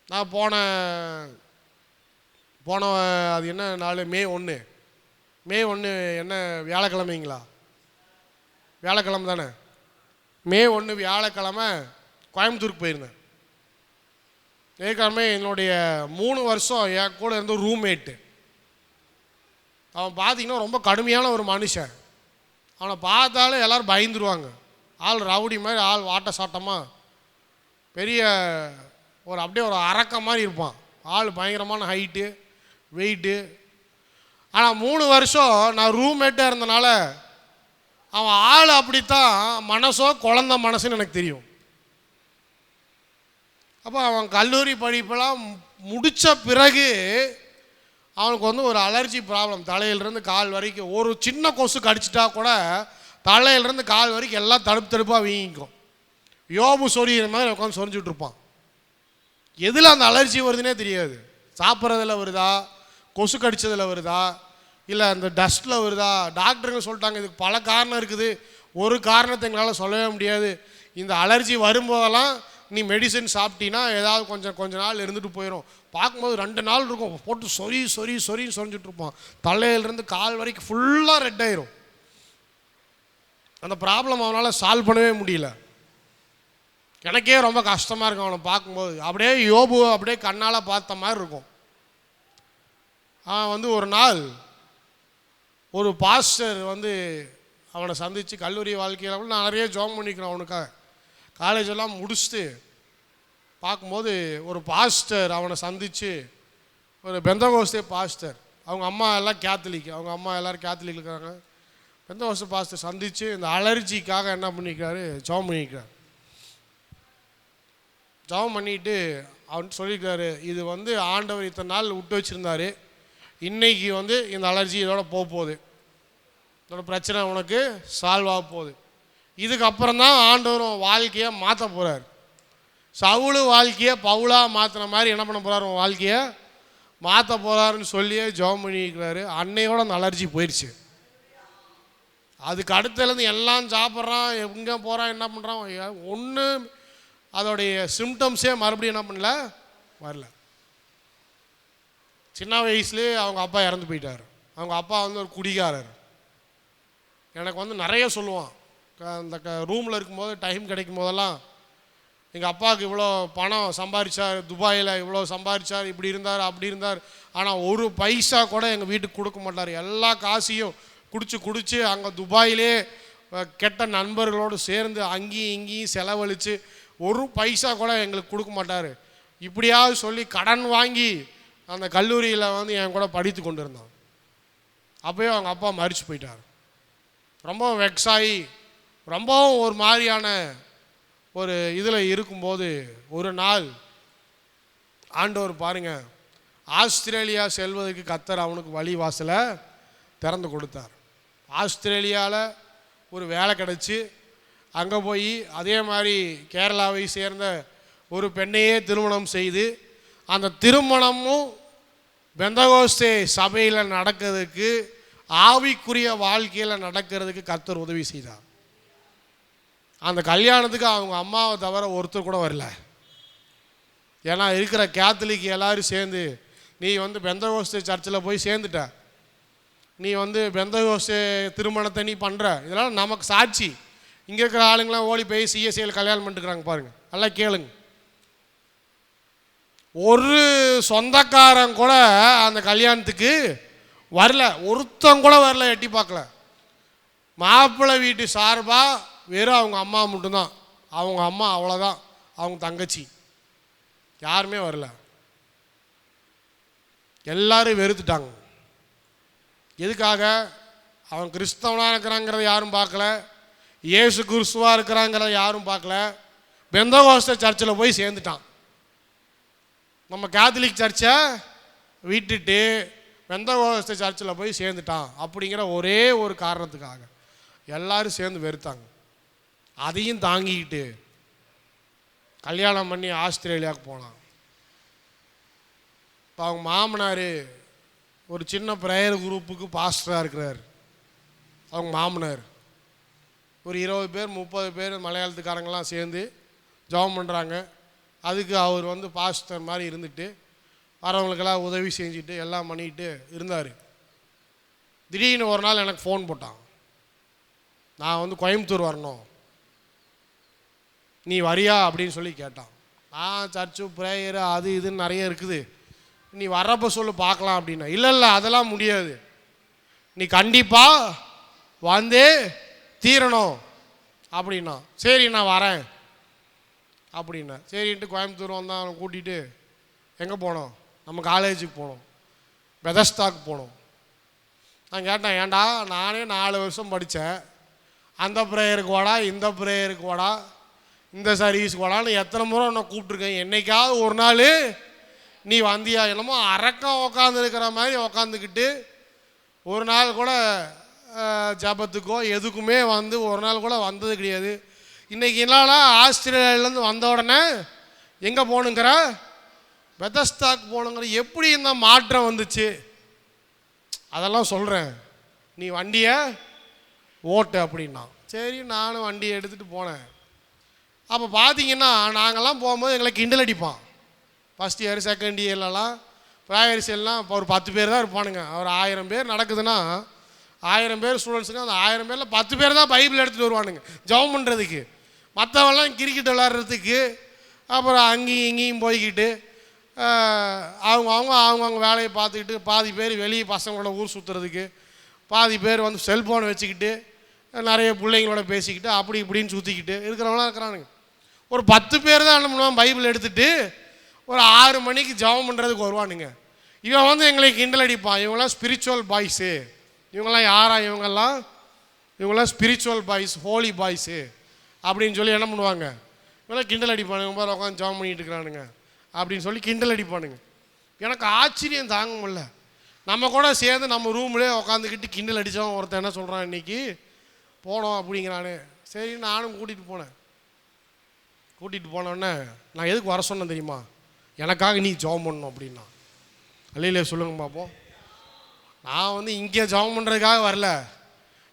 நான் போன அது என்ன நாள்? மே 1 என்ன வியாழக்கிழமைங்களா? வியாழக்கிழமை தானே. மே 1 வியாழக்கிழமை கோயம்புத்தூருக்கு போயிருந்தேன். ஏற்கனவே என்னுடைய 3 வருஷம் என் கூட இருந்த ரூம்மேட்டு. அவன் பார்த்தீங்கன்னா ரொம்ப கடுமையான ஒரு மனுஷன். அவனை பார்த்தாலே எல்லோரும் பயந்துருவாங்க. ஆள் ரவுடி மாதிரி, ஆள் வாட்ட சாட்டமாக, பெரிய அப்படியே ஒரு அரக்க மாதிரி இருப்பான். ஆள் பயங்கரமான ஹைட்டு, வெயிட்டு. ஆனால் 3 வருஷம் நான் ரூம்மேட்டாக இருந்தனால அவன் ஆள் அப்படித்தான். மனசோ குழந்த மனசுன்னு எனக்கு தெரியும். அப்போ அவன் கல்லூரி படிப்பெல்லாம் முடித்த பிறகு அவனுக்கு ஒரு அலர்ஜி ப்ராப்ளம். தலையிலிருந்து கால் வரைக்கும் ஒரு சின்ன கொசு கடிச்சிட்டா கூட தலையிலிருந்து கால் வரைக்கும் எல்லாம் தடுப்பாக வீங்கிக்கும். யோபு சொரிகிற மாதிரி உட்காந்து சொரிஞ்சுட்டு இருப்பான். எதில் அந்த அலர்ஜி வருதுன்னே தெரியாது. சாப்பிட்றதில் வருதா, கொசு கடிச்சதில் வருதா, இல்லை அந்த டஸ்ட்டில் வருதா? டாக்டருங்க சொல்லிட்டாங்க இதுக்கு பல காரணம் இருக்குது, ஒரு காரணத்தை எங்களால் சொல்லவே முடியாது. இந்த அலர்ஜி வரும்போதெல்லாம் நீ மெடிசன் சாப்பிட்டீன்னா ஏதாவது கொஞ்ச நாள் இருந்துட்டு போயிடும். பார்க்கும்போது 2 நாள் இருக்கும், போட்டு சொரின்னு சொரிஞ்சிட்டு இருப்பான். தலையிலேருந்து கால் வரைக்கும் ஃபுல்லாக ரெட் ஆயிரும். அந்த ப்ராப்ளம் அவனால் சால்வ் பண்ணவே முடியல. எனக்கே ரொம்ப கஷ்டமாக இருக்கும் அவனை பார்க்கும்போது. அப்படியே யோபு அப்படியே கண்ணால் பார்த்த மாதிரி இருக்கும். அவன் ஒரு நாள் ஒரு பாஸ்டர் அவனை சந்தித்து, கல்லூரி வாழ்க்கையில் நான் நிறைய ஜாம் பண்ணிக்கிறேன் அவனுக்காக. காலேஜெல்லாம் முடிச்சுட்டு பார்க்கும்போது ஒரு பாஸ்டர் அவனை சந்தித்து, ஒரு பெந்தகோஸ்தே பாஸ்டர். அவங்க அம்மா எல்லாம் கேத்தலிக், அவங்க அம்மா எல்லோரும் கேத்தலிக் இருக்கிறாங்க. பெந்தகோஸ்தே பாஸ்டர் சந்தித்து இந்த அலர்ஜிக்காக என்ன பண்ணிக்கிறாரு, ஜாம் பண்ணிக்கிறார். ஜாம் பண்ணிட்டு அவன் சொல்லியிருக்காரு, இது ஆண்டவர் இத்தனை நாள் விட்டு வச்சுருந்தாரு, இன்றைக்கி இந்த அலர்ஜி இதோட போகுது, இதோட பிரச்சனை உனக்கு சால்வ் ஆக போகுது. இதுக்கப்புறம் தான் ஆண்டவர் வாழ்க்கையை மாற்ற போகிறார். சவுளு வாழ்க்கையை பவுலாக மாற்றின மாதிரி என்ன பண்ண போகிறார், உன் வாழ்க்கையை மாற்ற போகிறாருன்னு சொல்லியே ஜெபம் பண்ணியிருக்கிறாரு. அன்னையோட அந்த அலர்ஜி போயிடுச்சு. அதுக்கு அடுத்ததுலேருந்து எல்லாம் சாப்பிட்றான், எங்கே போகிறான், என்ன பண்ணுறான், ஒன்று அதோடைய சிம்டம்ஸே மறுபடியும் என்ன பண்ணல, வரல. சின்ன வயசுலேயே அவங்க அப்பா இறந்து போயிட்டார். அவங்க அப்பா ஒரு குடிகாரர். எனக்கு நிறைய சொல்லுவான். அந்த ரூமில் இருக்கும்போது டைம் கிடைக்கும் போதெல்லாம், எங்கள் அப்பாவுக்கு இவ்வளோ பணம் சம்பாதிச்சார், துபாயில் இவ்வளோ சம்பாதிச்சார், இப்படி இருந்தார் அப்படி இருந்தார், ஆனால் ஒரு பைசா கூட எங்கள் வீட்டுக்கு கொடுக்க மாட்டார். எல்லா காசையும் குடிச்சு அங்கே துபாயிலே கெட்ட நண்பர்களோடு சேர்ந்து அங்கேயும் இங்கேயும் செலவழித்து ஒரு பைசா கூட எங்களுக்கு கொடுக்க மாட்டார். இப்படியாவது சொல்லி கடன் வாங்கி அந்த கல்லூரியில் வந்து என் கூட படித்து கொண்டு இருந்தான். அப்போயே அவங்க அப்பா மரிச்சு போயிட்டார். ரொம்ப வெக்ஸாகி ரொம்பவும் ஒரு மாதிரியான ஒரு இதில் இருக்கும்போது ஒரு நாள் ஆண்டவர் பாருங்கள், ஆஸ்திரேலியா செல்வதற்கு கர்த்தர் அவனுக்கு வழி வாசலை திறந்து கொடுத்தார். ஆஸ்திரேலியாவில் ஒரு வேலை கிடச்சி அங்கே போய் அதே மாதிரி கேரளாவை சேர்ந்த ஒரு பெண்ணையே திருமணம் செய்து அந்த திருமணமும் பெந்தகோஸ்தே சபையில் நடக்கிறதுக்கு, ஆவிக்குரிய வாழ்க்கையில் நடக்கிறதுக்கு கர்த்தர் உதவி செய்தார். அந்த கல்யாணத்துக்கு அவங்க அம்மாவை தவிர ஒருத்தர் கூட வரல. ஏன்னா இருக்கிற கேத்தலிக் எல்லோரும் சேர்ந்து, நீ வந்து பெந்தகோஸ்தே சர்ச்சில் போய் சேர்ந்துட்ட, நீ வந்து பெந்தகோஸ்தே திருமணத்தை நீ பண்ணுற, இதெல்லாம் நமக்கு சாட்சி. இங்கே இருக்கிற ஆளுங்களாம் ஓடி போய் சிஎஸ்சியில் கல்யாணம் பண்ணிட்டுருக்காங்க பாருங்கள், நல்லா கேளுங்க. ஒரு சொந்தக்காரன் கூட அந்த கல்யாணத்துக்கு வரல, ஒருத்தன் கூட வரல, எட்டி பார்க்கல. மாப்பிள்ளை வீட்டு சார்பாக வெறும் அவங்க அம்மா மட்டும்தான், அவங்க அம்மா அவ்வளோதான், அவங்க தங்கச்சி யாருமே வரல. எல்லாரும் வெறுத்துட்டாங்க. எதுக்காக? அவன் கிறிஸ்தவனாக இருக்கிறாங்கிறத யாரும் பார்க்கல, இயேசு கிறிஸ்துவாக இருக்கிறாங்கிறத யாரும் பார்க்கல. பெந்தகோஸ்தே சர்ச்சில் போய் சேர்ந்துட்டான். நம்ம கேத்தலிக் சர்ச்சை விட்டுட்டு பெந்தகோஸ்தே சர்ச்சில் போய் சேர்ந்துட்டான் அப்படிங்கிற ஒரே ஒரு காரணத்துக்காக எல்லாரும் சேர்ந்து வெறுத்தாங்க. அதையும் தாங்கிக்கிட்டு கல்யாணம் பண்ணி ஆஸ்திரேலியாவுக்கு போனான். இப்போ அவங்க மாமனார் ஒரு சின்ன ப்ரேயர் குரூப்புக்கு பாஸ்டராக இருக்கிறார். அவங்க மாமனார் ஒரு 20 பேர் 30 பேர் மலையாளத்துக்காரங்களாம் சேர்ந்து ஜெபம் பண்ணுறாங்க. அதுக்கு அவர் வந்து பாஸ்டர் மாதிரி இருந்துட்டு வரவங்களுக்கெல்லாம் உதவி செஞ்சுட்டு எல்லாம் பண்ணிட்டு இருந்தார். திடீர்னு ஒரு நாள் எனக்கு ஃபோன் போட்டான், நான் வந்து கோயம்புத்தூர் வரணும், நீ வரியா அப்படின்னு சொல்லி கேட்டான். சர்ச்சு ப்ரேயரு அது இதுன்னு நிறைய இருக்குது, நீ வர்றப்போ சொல்லு பார்க்கலாம் அப்படின்னா. இல்லை அதெல்லாம் முடியாது, நீ கண்டிப்பாக வந்தே தீரணும் அப்படின்னா. சரி நான் வரேன் அப்படின்னா. சரின்ட்டு கோயம்புத்தூர் வந்தான். அவனை கூட்டிகிட்டு எங்கே போனோம்? நம்ம காலேஜுக்கு போனோம், பெதஸ்தாக்கு போனோம். நான் கேட்டேன், ஏன்டா நானே 4 வருஷம் படித்தேன், அந்த ப்ரேயருக்கு வாடா, இந்த ப்ரேயருக்கு வாடா, இந்த சர்வீஸுக்கு வாடான்னு எத்தனை முறை உன்னை கூப்பிட்ருக்கேன், என்னைக்காவது ஒரு நாள் நீ வந்தியா? என்னமோ அரக்கம் உக்காந்துருக்கிற மாதிரி உக்காந்துக்கிட்டு ஒரு நாள் கூட ஜபத்துக்கோ எதுக்குமே வந்து ஒரு நாள் கூட வந்தது கிடையாது. இன்றைக்கி என்னன்னா ஆஸ்திரேலியாவிலேருந்து வந்த உடனே எங்கே போகணுங்கிற, பெதஸ்தாக்கு போகணுங்கிற. எப்படி இந்த மாற்றம் வந்துச்சு அதெல்லாம் சொல்கிறேன், நீ வண்டியை ஓட்டு அப்படின்னா. சரி நானும் வண்டியை எடுத்துகிட்டு போனேன். அப்போ பார்த்தீங்கன்னா நாங்கள்லாம் போகும்போது எங்களை கிண்டல் அடிப்பான். ஃபஸ்ட் இயர் செகண்ட் இயர்லலாம் ப்ராயர்ஸ் எல்லாம் இப்போ ஒரு 10 பேர் தான் இருப்பானுங்க. ஒரு 1000 பேர் நடக்குதுன்னா 1000 பேர் ஸ்டூடெண்ட்ஸுங்க, அந்த 1000 பேரில் 10 பேர் தான் பைபிள் எடுத்துகிட்டு வருவானுங்க ஜெபம் பண்ணுறதுக்கு. மற்றவெல்லாம் கிரிக்கெட் விளாட்றதுக்கு, அப்புறம் அங்கேயும் இங்கேயும் போய்கிட்டு அவங்கவுங்க வேலையை பார்த்துக்கிட்டு, பாதி பேர் வெளியே பசங்களோட ஊர் சுற்றுறதுக்கு, பாதி பேர் வந்து செல்ஃபோனை வச்சுக்கிட்டு நிறைய பிள்ளைங்களோட பேசிக்கிட்டு அப்படி இப்படின்னு சுற்றிக்கிட்டு இருக்கிறவங்களாம் இருக்கிறானுங்க. ஒரு 10 பேர் தான் என்ன பண்ணுவான், பைபிள் எடுத்துகிட்டு ஒரு 6 மணிக்கு ஜெபம் பண்ணுறதுக்கு வருவானுங்க. இவன் வந்து எங்களை கிண்டல் அடிப்பான், இவங்களாம் ஸ்பிரிச்சுவல் பாய்ஸு, இவங்கெல்லாம் யாரா, இவங்கெல்லாம் ஸ்பிரிச்சுவல் பாய்ஸ், ஹோலி பாய்ஸு அப்படின்னு சொல்லி என்ன பண்ணுவாங்க, இவங்களாம் கிண்டல் அடிப்பானுங்க. பாரு உட்காந்து ஜெபம் பண்ணிட்டு இருக்கிறானுங்க அப்படின்னு சொல்லி கிண்டல் அடிப்பானுங்க. எனக்கு ஆச்சரியம் தாங்க முடியல. நம்ம கூட சேர்ந்து நம்ம ரூம்லேயே உட்காந்துக்கிட்டு கிண்டல் அடித்தவன் ஒருத்தன் என்ன சொல்கிறான், இன்றைக்கி போனோம் அப்படிங்கிறானே. சரி நானும் கூட்டிகிட்டு போனேன். கூட்டிகிட்டு போனோடனே நான் எதுக்கு வர சொன்னேன் தெரியுமா, எனக்காக நீ ஜெபம் பண்ணணும் அப்படின்னா. அல்லையிலே சொல்லுங்க பார்ப்போம். நான் வந்து இங்கே ஜெபம் பண்ணுறதுக்காக வரல,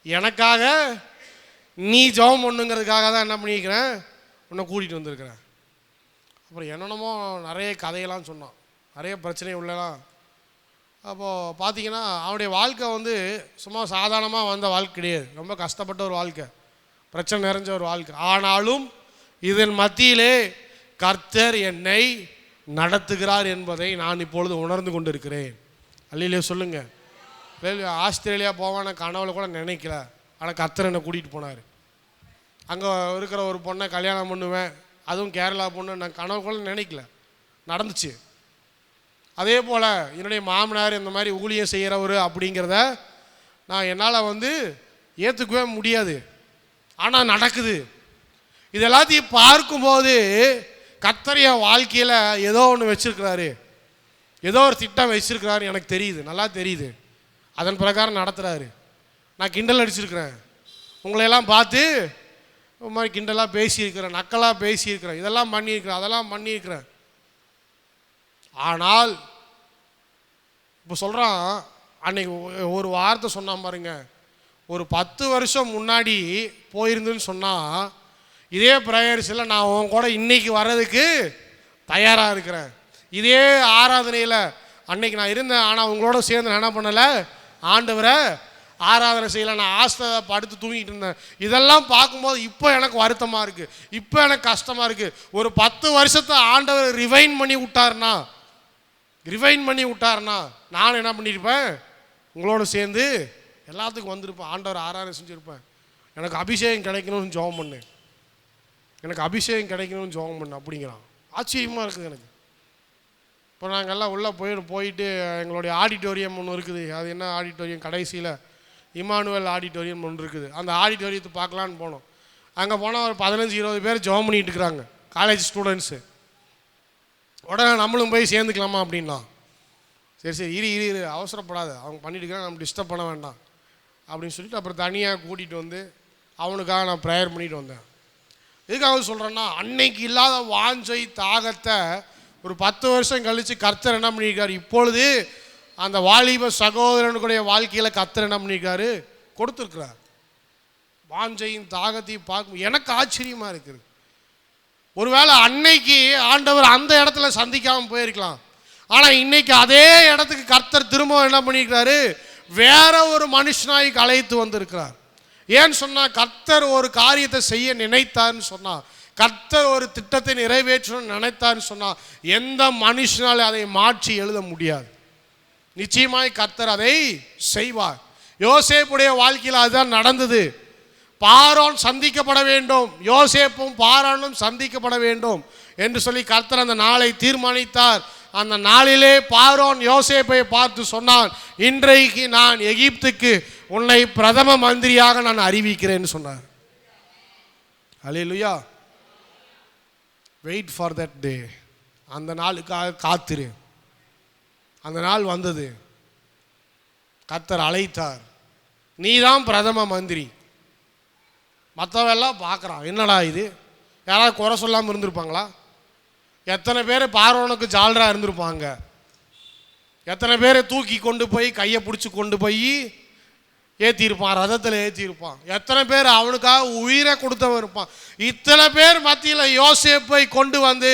எனக்காக நீ ஜெபம் பண்ணுங்கிறதுக்காக தான் என்ன பண்ணியிருக்கிறேன், உன்னை கூட்டிகிட்டு வந்திருக்கிறேன். அப்புறம் என்னென்னமோ நிறைய கதையெல்லாம் சொன்னான், நிறைய பிரச்சனை உள்ளலாம். அப்போது பார்த்தீங்கன்னா அவனுடைய வாழ்க்கை வந்து சும்மா சாதாரணமாக வந்த வாழ்க்கை கிடையாது, ரொம்ப கஷ்டப்பட்ட ஒரு வாழ்க்கை, பிரச்சனை நிறைஞ்ச ஒரு வாழ்க்கை. ஆனாலும் இதன் மத்தியிலே கர்த்தர் என்னை நடத்துகிறார் என்பதை நான் இப்பொழுது உணர்ந்து கொண்டு இருக்கிறேன். அல்லையிலே சொல்லுங்கள். ஆஸ்திரேலியா போவான கனவுல கூட நினைக்கல, ஆனால் கர்த்தர் என்னை கூட்டிகிட்டு போனார். அங்கே இருக்கிற ஒரு பொண்ணை கல்யாணம் பண்ணுவேன், அதுவும் கேரளா பொண்ணு, நான் கனவுக்குள்ள நினைக்கல, நடந்துச்சு. அதே போல் என்னுடைய மாமனார் இந்த மாதிரி ஊழியம் செய்கிறவர் அப்படிங்கிறத நான் என்னால் ஏற்றுக்கவே முடியாது. ஆனால் நடக்குது. இது எல்லாத்தையும் பார்க்கும்போது கர்த்தர் என் வாழ்க்கையில் ஏதோ ஒன்று வச்சுருக்கிறாரு, ஏதோ ஒரு திட்டம் வச்சுருக்கிறாரு, எனக்கு தெரியுது, நல்லா தெரியுது. அதன் பிரகாரம் நடத்துகிறாரு. நான் கிண்டல் அடிச்சிருக்கிறேன், உங்களையெல்லாம் பார்த்து ஒரு மாதிரி கிண்டலாக பேசியிருக்கிறேன், நக்கலாக பேசியிருக்கிறேன், இதெல்லாம் பண்ணியிருக்கிறேன், அதெல்லாம் பண்ணியிருக்கிறேன். ஆனால் இப்போ சொல்கிறான், அன்னைக்கு ஒரு வார்த்தை சொன்னான் பாருங்க, ஒரு 10 வருஷம் முன்னாடி போயிருந்துன்னு சொன்னால் இதே ப்ரேயர்ஸில் நான் உன் கூட இன்னைக்கு வர்றதுக்கு தயாராக இருக்கிறேன். இதே ஆராதனையில் அன்னைக்கு நான் இருந்தேன், ஆனால் உங்களோட சேர்ந்து நான் என்ன பண்ணலை, ஆண்டவரை ஆராதனை செய்யலை, நான் ஆஸ்தை படுத்து தூங்கிட்டு இருந்தேன். இதெல்லாம் பார்க்கும்போது இப்போ எனக்கு வருத்தமாக இருக்குது, இப்போ எனக்கு கஷ்டமாக இருக்குது. ஒரு 10 வருஷத்தை ஆண்டவர் ரிவைன் பண்ணி விட்டார்னா நான் என்ன பண்ணியிருப்பேன், உங்களோட சேர்ந்து எல்லாத்துக்கும் வந்திருப்பேன், ஆண்டவர் ஆராதனை செஞ்சுருப்பேன். எனக்கு அபிஷேகம் கிடைக்கணும்னு ஜெபம் பண்ணேன், எனக்கு அபிஷேகம் கிடைக்கணும்னு ஜெபம் பண்ணேன் அப்படிங்கிறான். ஆச்சரியமாக இருக்குது எனக்கு. இப்போ நாங்கள் எல்லாம் உள்ளே போயிட்டு எங்களுடைய ஆடிட்டோரியம் ஒன்று இருக்குது. அது என்ன ஆடிட்டோரியம், கடைசியில் இமானுவேல் ஆடிட்டோரியம் ஒன்று இருக்குது. அந்த ஆடிட்டோரியத்தை பார்க்கலான்னு போனோம். அங்கே போனால் ஒரு 15-20 பேர் ஜெபம் பண்ணிட்டு இருக்கிறாங்க, காலேஜ் ஸ்டூடெண்ட்ஸு. உடனே நம்மளும் போய் சேர்ந்துக்கலாமா அப்படின்னா, சரி இரு அவசரப்படாத, அவங்க பண்ணிட்டு இருக்கிறாங்க, நம்ம டிஸ்டர்ப் பண்ண வேண்டாம் அப்படின்னு சொல்லிட்டு அப்புறம் தனியாக கூட்டிகிட்டு வந்து அவனுக்காக நான் ப்ரேயர் பண்ணிட்டு வந்தேன். எதுக்காக சொல்கிறேன்னா, அன்னைக்கு இல்லாத வாஞ்சை தாகத்தை ஒரு 10 வருஷம் கழித்து கர்த்தர் என்ன பண்ணியிருக்காரு, இப்பொழுது அந்த வாலிப சகோதரனுடைய வாழ்க்கையில் கர்த்தர் என்ன பண்ணியிருக்காரு, கொடுத்துருக்கிறார். வாஞ்சையும் தாகத்தையும் பார்க்கும் எனக்கு ஆச்சரியமாக இருக்குது. ஒருவேளை அன்னைக்கு ஆண்டவர் அந்த இடத்துல சந்திக்காமல் போயிருக்கலாம், ஆனால் இன்னைக்கு அதே இடத்துக்கு கர்த்தர் திரும்ப என்ன பண்ணியிருக்கிறாரு, வேற ஒரு மனுஷனாய் அழைத்து வந்திருக்கிறார். ஏன்னு சொன்னால், கர்த்தர் ஒரு காரியத்தை செய்ய நினைத்தார்னு சொன்னால், கர்த்தர் ஒரு திட்டத்தை நிறைவேற்றணும்னு நினைத்தார்னு சொன்னால், எந்த மனுஷனால் அதை மாற்றி எழுத முடியாது. நிச்சயமாய் கர்த்தர் அதை செய்வார். யோசேப்புடைய வாழ்க்கையில் அதுதான் நடந்தது. பார்வோன் சந்திக்கப்பட வேண்டும், யோசேப்பும் பார்வோனும் சந்திக்கப்பட வேண்டும் என்று சொல்லி கர்த்தர் அந்த நாளை தீர்மானித்தார். அந்த நாளிலே பார்வோன் யோசேப்பை பார்த்து சொன்னான், இன்றைக்கு நான் எகிப்துக்கு உன்னை பிரதம மந்திரியாக நான் அறிவிக்கிறேன்னு சொன்னார். Hallelujah. Wait for that day. அந்த நாளுக்காக காத்திரு. அந்த நாள் வந்தது. கர்த்தர் அழைத்தார், நீ தான் பிரதம மந்திரி. மற்றவெல்லாம் பார்க்குறான், என்னடா இது, யாராவது குறை சொல்லாமல் இருந்திருப்பாங்களா? எத்தனை பேர் பார்வோனுக்கு ஜாலரா இருந்திருப்பாங்க, எத்தனை பேரை தூக்கி கொண்டு போய் கையை பிடிச்சி கொண்டு போய் ஏற்றிருப்பான், ரதத்தில் ஏற்றிருப்பான். எத்தனை பேர் அவனுக்காக உயிரை கொடுத்தவன் இருப்பான். இத்தனை பேர் மத்தியில் யோசேப்பை கொண்டு வந்து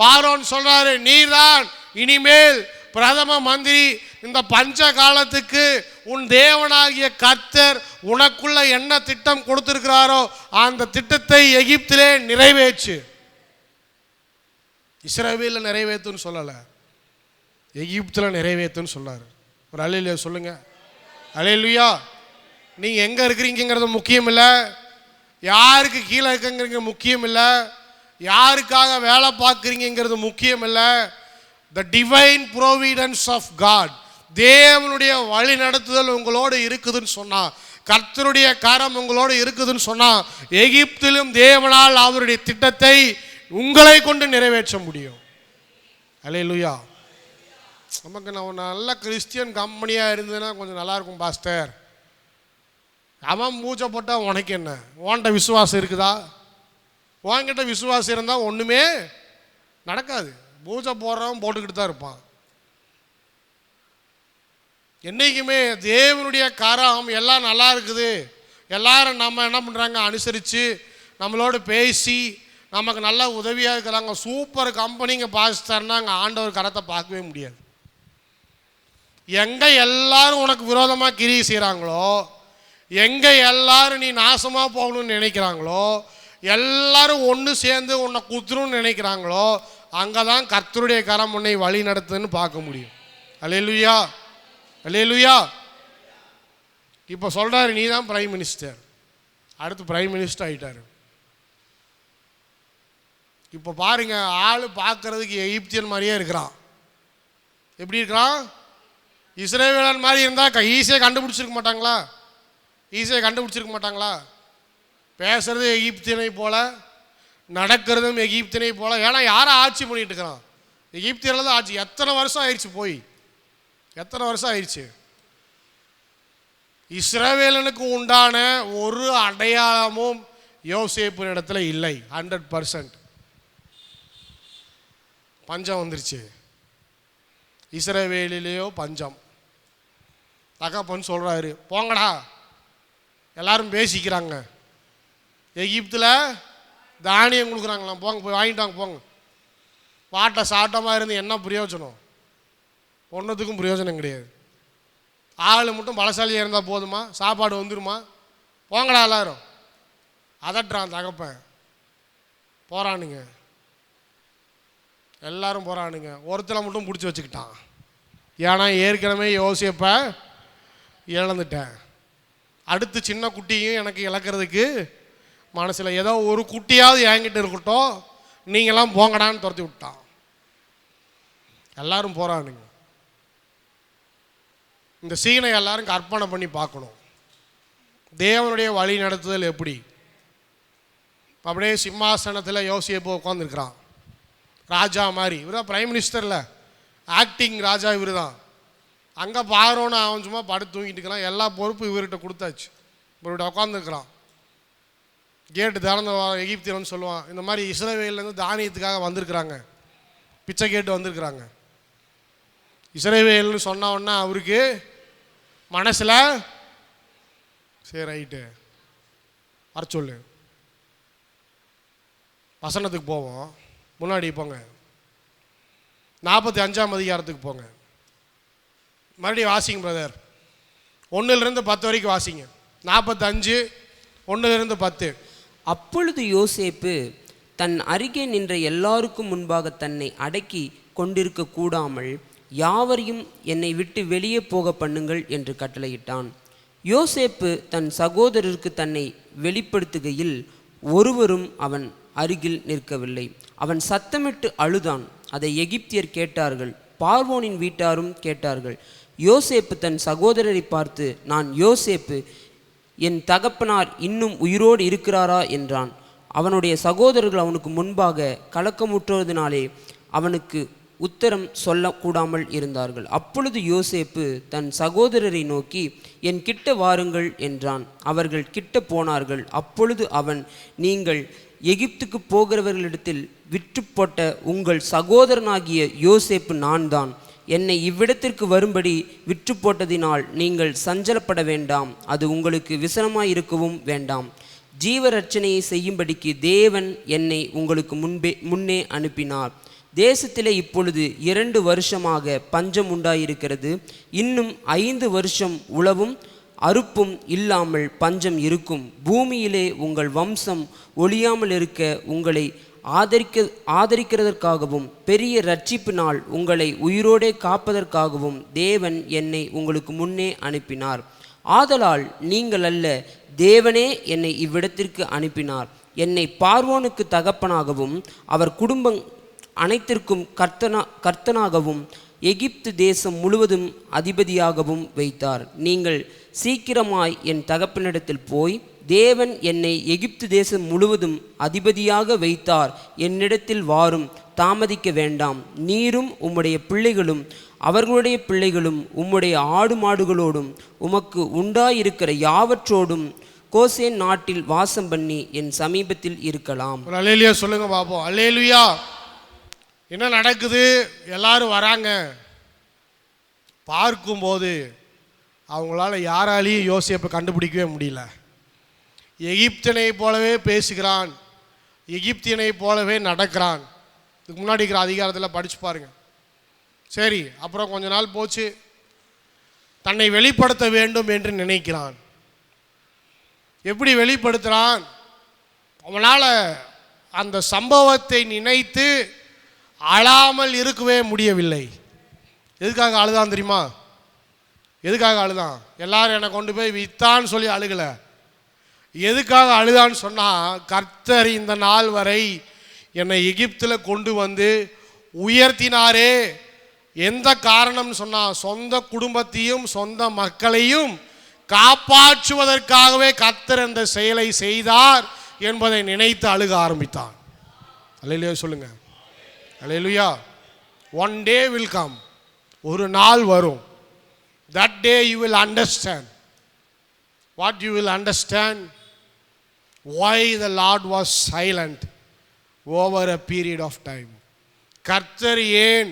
பார்வோன் சொல்கிறாரு, நீதான் இனிமேல் பிரதம மந்திரி. இந்த பஞ்ச காலத்துக்கு உன் தேவனாகிய கர்த்தர் உனக்குள்ள என்ன திட்டம் கொடுத்திருக்கிறாரோ அந்த திட்டத்தை எகிப்திலே நிறைவேற்று. இஸ்ரவேலில் நிறைவேற்றுன்னு சொல்லலை, எகிப்தில் நிறைவேற்றுன்னு சொன்னார். ஒரு அல்லேலூயா சொல்லுங்க. அல்லேலூயா. நீங்கள் எங்கே இருக்கிறீங்கிறது முக்கியம் இல்லை, யாருக்கு கீழே இருக்குங்கிறது முக்கியம் இல்லை, யாருக்காக வேலை பார்க்குறீங்கிறது முக்கியம் இல்லை. த டிவைன் ப்ரோவிடன்ஸ் ஆஃப் காட், தேவனுடைய வழி நடத்துதல் உங்களோடு இருக்குதுன்னு சொன்னா, கர்த்தருடைய கரம் உங்களோடு இருக்குதுன்னு சொன்னா, எகிப்திலும் தேவனால் அவருடைய திட்டத்தை உங்களை கொண்டு நிறைவேற்ற முடியும். அல்லேலூயா. நமக்கு நான் நல்ல கிறிஸ்டியன் கம்பெனியாக இருந்ததுன்னா கொஞ்சம் நல்லா இருக்கும் பாஸ்டர். அவன் மூச்சை போட்டால் உனக்கு என்ன, உன்கிட்ட விசுவாசம் இருக்குதா? உன்கிட்ட விசுவாசம் இருந்தால் ஒன்றுமே நடக்காது. பூஜை போடுறவன் போட்டுக்கிட்டு தான் இருப்பான். என்றைக்குமே தேவனுடைய கரம் எல்லாம் நல்லா இருக்குது, எல்லாரும் நம்ம என்ன பண்ணுறாங்க, அனுசரித்து நம்மளோட பேசி நமக்கு நல்லா உதவியாக இருக்கிறாங்க. சூப்பர் கம்பெனிங்க பாஸ்டர்னா அங்கே ஆண்டவர் கரத்தை பார்க்கவே முடியாது. எங்கே எல்லாரும் உனக்கு விரோதமாக கிரியை செய்கிறாங்களோ, எங்கே எல்லாரும் நீ நாசமாக போகணும்னு நினைக்கிறாங்களோ, எல்லாரும் ஒன்று சேர்ந்து உன்னை குத்துணும்னு நினைக்கிறாங்களோ, அங்கே தான் கர்த்தருடைய கரம் உன்னை வழி நடத்துன்னு பார்க்க முடியும். அல்லேலூயா. அல்லேலூயா. இப்போ சொல்கிறாரு, நீ தான் பிரைம் மினிஸ்டர். அடுத்து பிரைம் மினிஸ்டர் ஆகிட்டார். இப்போ பாருங்க, ஆள் பார்க்கறதுக்கு எகிப்தியன் மாதிரியே இருக்கிறான். எப்படி இருக்கிறான்? இஸ்ரவேலன் மாதிரி இருந்தால் ஈஸியாக கண்டுபிடிச்சிருக்க மாட்டாங்களா? ஈஸியாக கண்டுபிடிச்சிருக்க மாட்டாங்களா? பேசுறது எகிப்தியனை போல, நடக்கிறதும் எகிப்தியனை போல. ஏன்னா யாரை ஆட்சி பண்ணிட்டு இருக்கிறான்? எகிப்தியரில் தான் ஆட்சி. எத்தனை வருஷம் ஆயிடுச்சு போய்? எத்தனை வருஷம் ஆயிடுச்சு? இஸ்ரவேலனுக்கு உண்டான ஒரு அடையாளமும் யோசேப்பு இடத்துல இல்லை. 100% பஞ்சம் வந்துருச்சு. இஸ்ரவேலிலேயோ பஞ்சம். தகப்பன் சொல்கிறாரு, போங்கடா. எல்லாரும் பேசிக்கிறாங்க. எகிப்தில் தானியம் கொடுக்குறாங்களாம், போங்க போய் வாங்கிட்டாங்க போங்க. வாட்டை சாட்டமாக இருந்து என்ன பிரயோஜனம்? ஒன்றுத்துக்கும் பிரயோஜனம் கிடையாது. ஆள் மட்டும் பலசாலியாக இருந்தால் போதுமா? சாப்பாடு வந்துடுமா? போங்கடா எல்லாரும். அதட்டுறான் தகப்பன். போகிறானுங்க, எல்லாரும் போகிறானுங்க. ஒருத்தரை மட்டும் பிடிச்சி வச்சுக்கிட்டான். ஏன்னா ஏற்கனவே யோசிப்பை இழந்துட்டேன். அடுத்து சின்ன குட்டியும் எனக்கு இழக்கிறதுக்கு மனசில். ஏதோ ஒரு குட்டியாவது என்கிட்ட இருக்கட்டும், நீங்களாம் போங்கடான்னு துரத்தி விட்டான். எல்லாரும் போகிறானுங்க. இந்த சீனை எல்லாரும் கற்பனை பண்ணி பார்க்கணும். தேவனுடைய வழி நடத்துதல் எப்படி? அப்படியே சிம்மாசனத்தில் யோசிப்பு உட்காந்துருக்கிறான், ராஜா மாதிரி. இவர் தான் பிரைம் மினிஸ்டரில் ஆக்டிங் ராஜா இவர் தான். அங்கே பாரோன்னு அவன் சும்மா படுத்து தூங்கிட்டு இருக்கிறான். எல்லா பொறுப்பும் இவர்கிட்ட கொடுத்தாச்சு. இவர்கிட்ட உட்காந்துருக்கிறான். கேட்டு திறந்து எகிப்தியன்னு சொல்லுவான், இந்த மாதிரி இஸ்ரவேலேருந்து தானியத்துக்காக வந்திருக்கிறாங்க, பிச்சை கேட்டு வந்திருக்கிறாங்க. இஸ்ரவேல்னு சொன்ன உடனே அவருக்கு மனசில் சரி ரைட்டு வர சொல்லு. வசனத்துக்கு போவோம். முன்னாடி போங்க, 45ஆம் அதிகாரத்துக்கு போங்க. மறுபடியும் வாசிங்க பிரதர். 1-10 வரைக்கும் வாசிங்க. 45 1-10. அப்பொழுது யோசேப்பு தன் அருகே நின்ற எல்லாருக்கும் முன்பாக தன்னை அடக்கி கொண்டிருக்க கூடாமல் யாவரையும் என்னை விட்டு வெளியே போக பண்ணுங்கள் என்று கட்டளையிட்டான். யோசேப்பு தன் சகோதரருக்கு தன்னை வெளிப்படுத்துகையில் ஒருவரும் அவன் அருகில் நிற்கவில்லை. அவன் சத்தமிட்டு அழுதான். அதை எகிப்தியர் கேட்டார்கள், பார்வோனின் வீட்டாரும் கேட்டார்கள். யோசேப்பு தன் சகோதரரை பார்த்து, நான் யோசேப்பு, என் தகப்பனார் இன்னும் உயிரோடு இருக்கிறாரா என்றான். அவனுடைய சகோதரர்கள் அவனுக்கு முன்பாக கலக்கமுற்றுவதனாலே அவனுக்கு உத்தரம் சொல்லக்கூடாமல் இருந்தார்கள். அப்பொழுது யோசேப்பு தன் சகோதரரை நோக்கி, என் கிட்ட வாருங்கள் என்றான். அவர்கள் கிட்ட போனார்கள். அப்பொழுது அவன், நீங்கள் எகிப்துக்கு போகிறவர்களிடத்தில் விற்று போட்ட உங்கள் சகோதரனாகிய யோசேப்பு நான் தான். என்னை இவ்விடத்திற்கு வரும்படி விற்று போட்டதினால் நீங்கள் சஞ்சலப்பட வேண்டாம், அது உங்களுக்கு விசனமாயிருக்கவும் வேண்டாம். ஜீவரட்சணையை செய்யும்படிக்கு தேவன் என்னை உங்களுக்கு முன்னே அனுப்பினார். தேசத்திலே இப்பொழுது 2 வருஷமாக பஞ்சம் உண்டாயிருக்கிறது. இன்னும் 5 வருஷம் உழவும் அறுப்பும் இல்லாமல் பஞ்சம் இருக்கும். பூமியிலே உங்கள் வம்சம் ஒழியாமல் இருக்க உங்களை ஆதரிக்கிறதற்காகவும் பெரிய இரட்சிப்பு நாள் உங்களை உயிரோடே காப்பதற்காகவும் தேவன் என்னை உங்களுக்கு முன்னே அனுப்பினார். ஆதலால் நீங்கள் அல்ல, தேவனே என்னை இவ்விடத்திற்கு அனுப்பினார். என்னை பார்வோனுக்கு தகப்பனாகவும் அவர் குடும்பம் அனைத்திற்கும் கர்த்தனாகவும் எகிப்து தேசம் முழுவதும் அதிபதியாகவும் வைத்தார். நீங்கள் சீக்கிரமாய் என் தகப்பனிடத்தில் போய், தேவன் என்னை எகிப்து தேசம் முழுவதும் அதிபதியாக வைத்தார், என்னிடத்தில் வாரும், தாமதிக்க வேண்டாம். நீரும் உம்முடைய பிள்ளைகளும் அவர்களுடைய பிள்ளைகளும் உம்முடைய ஆடு மாடுகளோடும் உமக்கு உண்டாயிருக்கிற யாவற்றோடும் கோசேன் நாட்டில் வாசம் பண்ணி என் சமீபத்தில் இருக்கலாம். அல்லேலூயா சொல்லுங்க பாப்போம். அல்லேலூயா. என்ன நடக்குது? எல்லாரும் வராங்க. பார்க்கும்போது அவங்களால யாராலையும் யோசேப்பை கண்டுபிடிக்கவே முடியல. எகிப்தியனை போலவே பேசுகிறான், எகிப்தியனை போலவே நடக்கிறான். இதுக்கு முன்னாடி இருக்கிற அதிகாரத்தில் படிச்சு பாருங்க. சரி, அப்புறம் கொஞ்ச நாள் போச்சு. தன்னை வெளிப்படுத்த வேண்டும் என்று நினைக்கிறான். எப்படி வெளிப்படுத்துகிறான்? அவனால் அந்த சம்பவத்தை நினைத்து அழாமல் இருக்கவே முடியவில்லை. எதுக்காக அழுதான் தெரியுமா? எதுக்காக அழுதான்? எல்லாரும் என்னை கொண்டு போய் வித்தான்னு சொல்லி அழுகலை. எதுக்காக அழுதான்னு சொன்னால், கர்த்தர் இந்த நாள் வரை என்னை எகிப்தில் கொண்டு வந்து உயர்த்தினாரே. எந்த காரணம்னு சொன்னால், சொந்த குடும்பத்தையும் சொந்த மக்களையும் காப்பாற்றுவதற்காகவே கர்த்தர் அந்த செயலை செய்தார் என்பதை நினைத்து அழுக ஆரம்பித்தான். அல்லேலூயா சொல்லுங்க. அல்லேலூயா. ஒன் டே வில் கம், ஒரு நாள் வரும். that day you will understand. what you will understand? why the Lord was silent over a period of time. கர்த்தர் ஏன்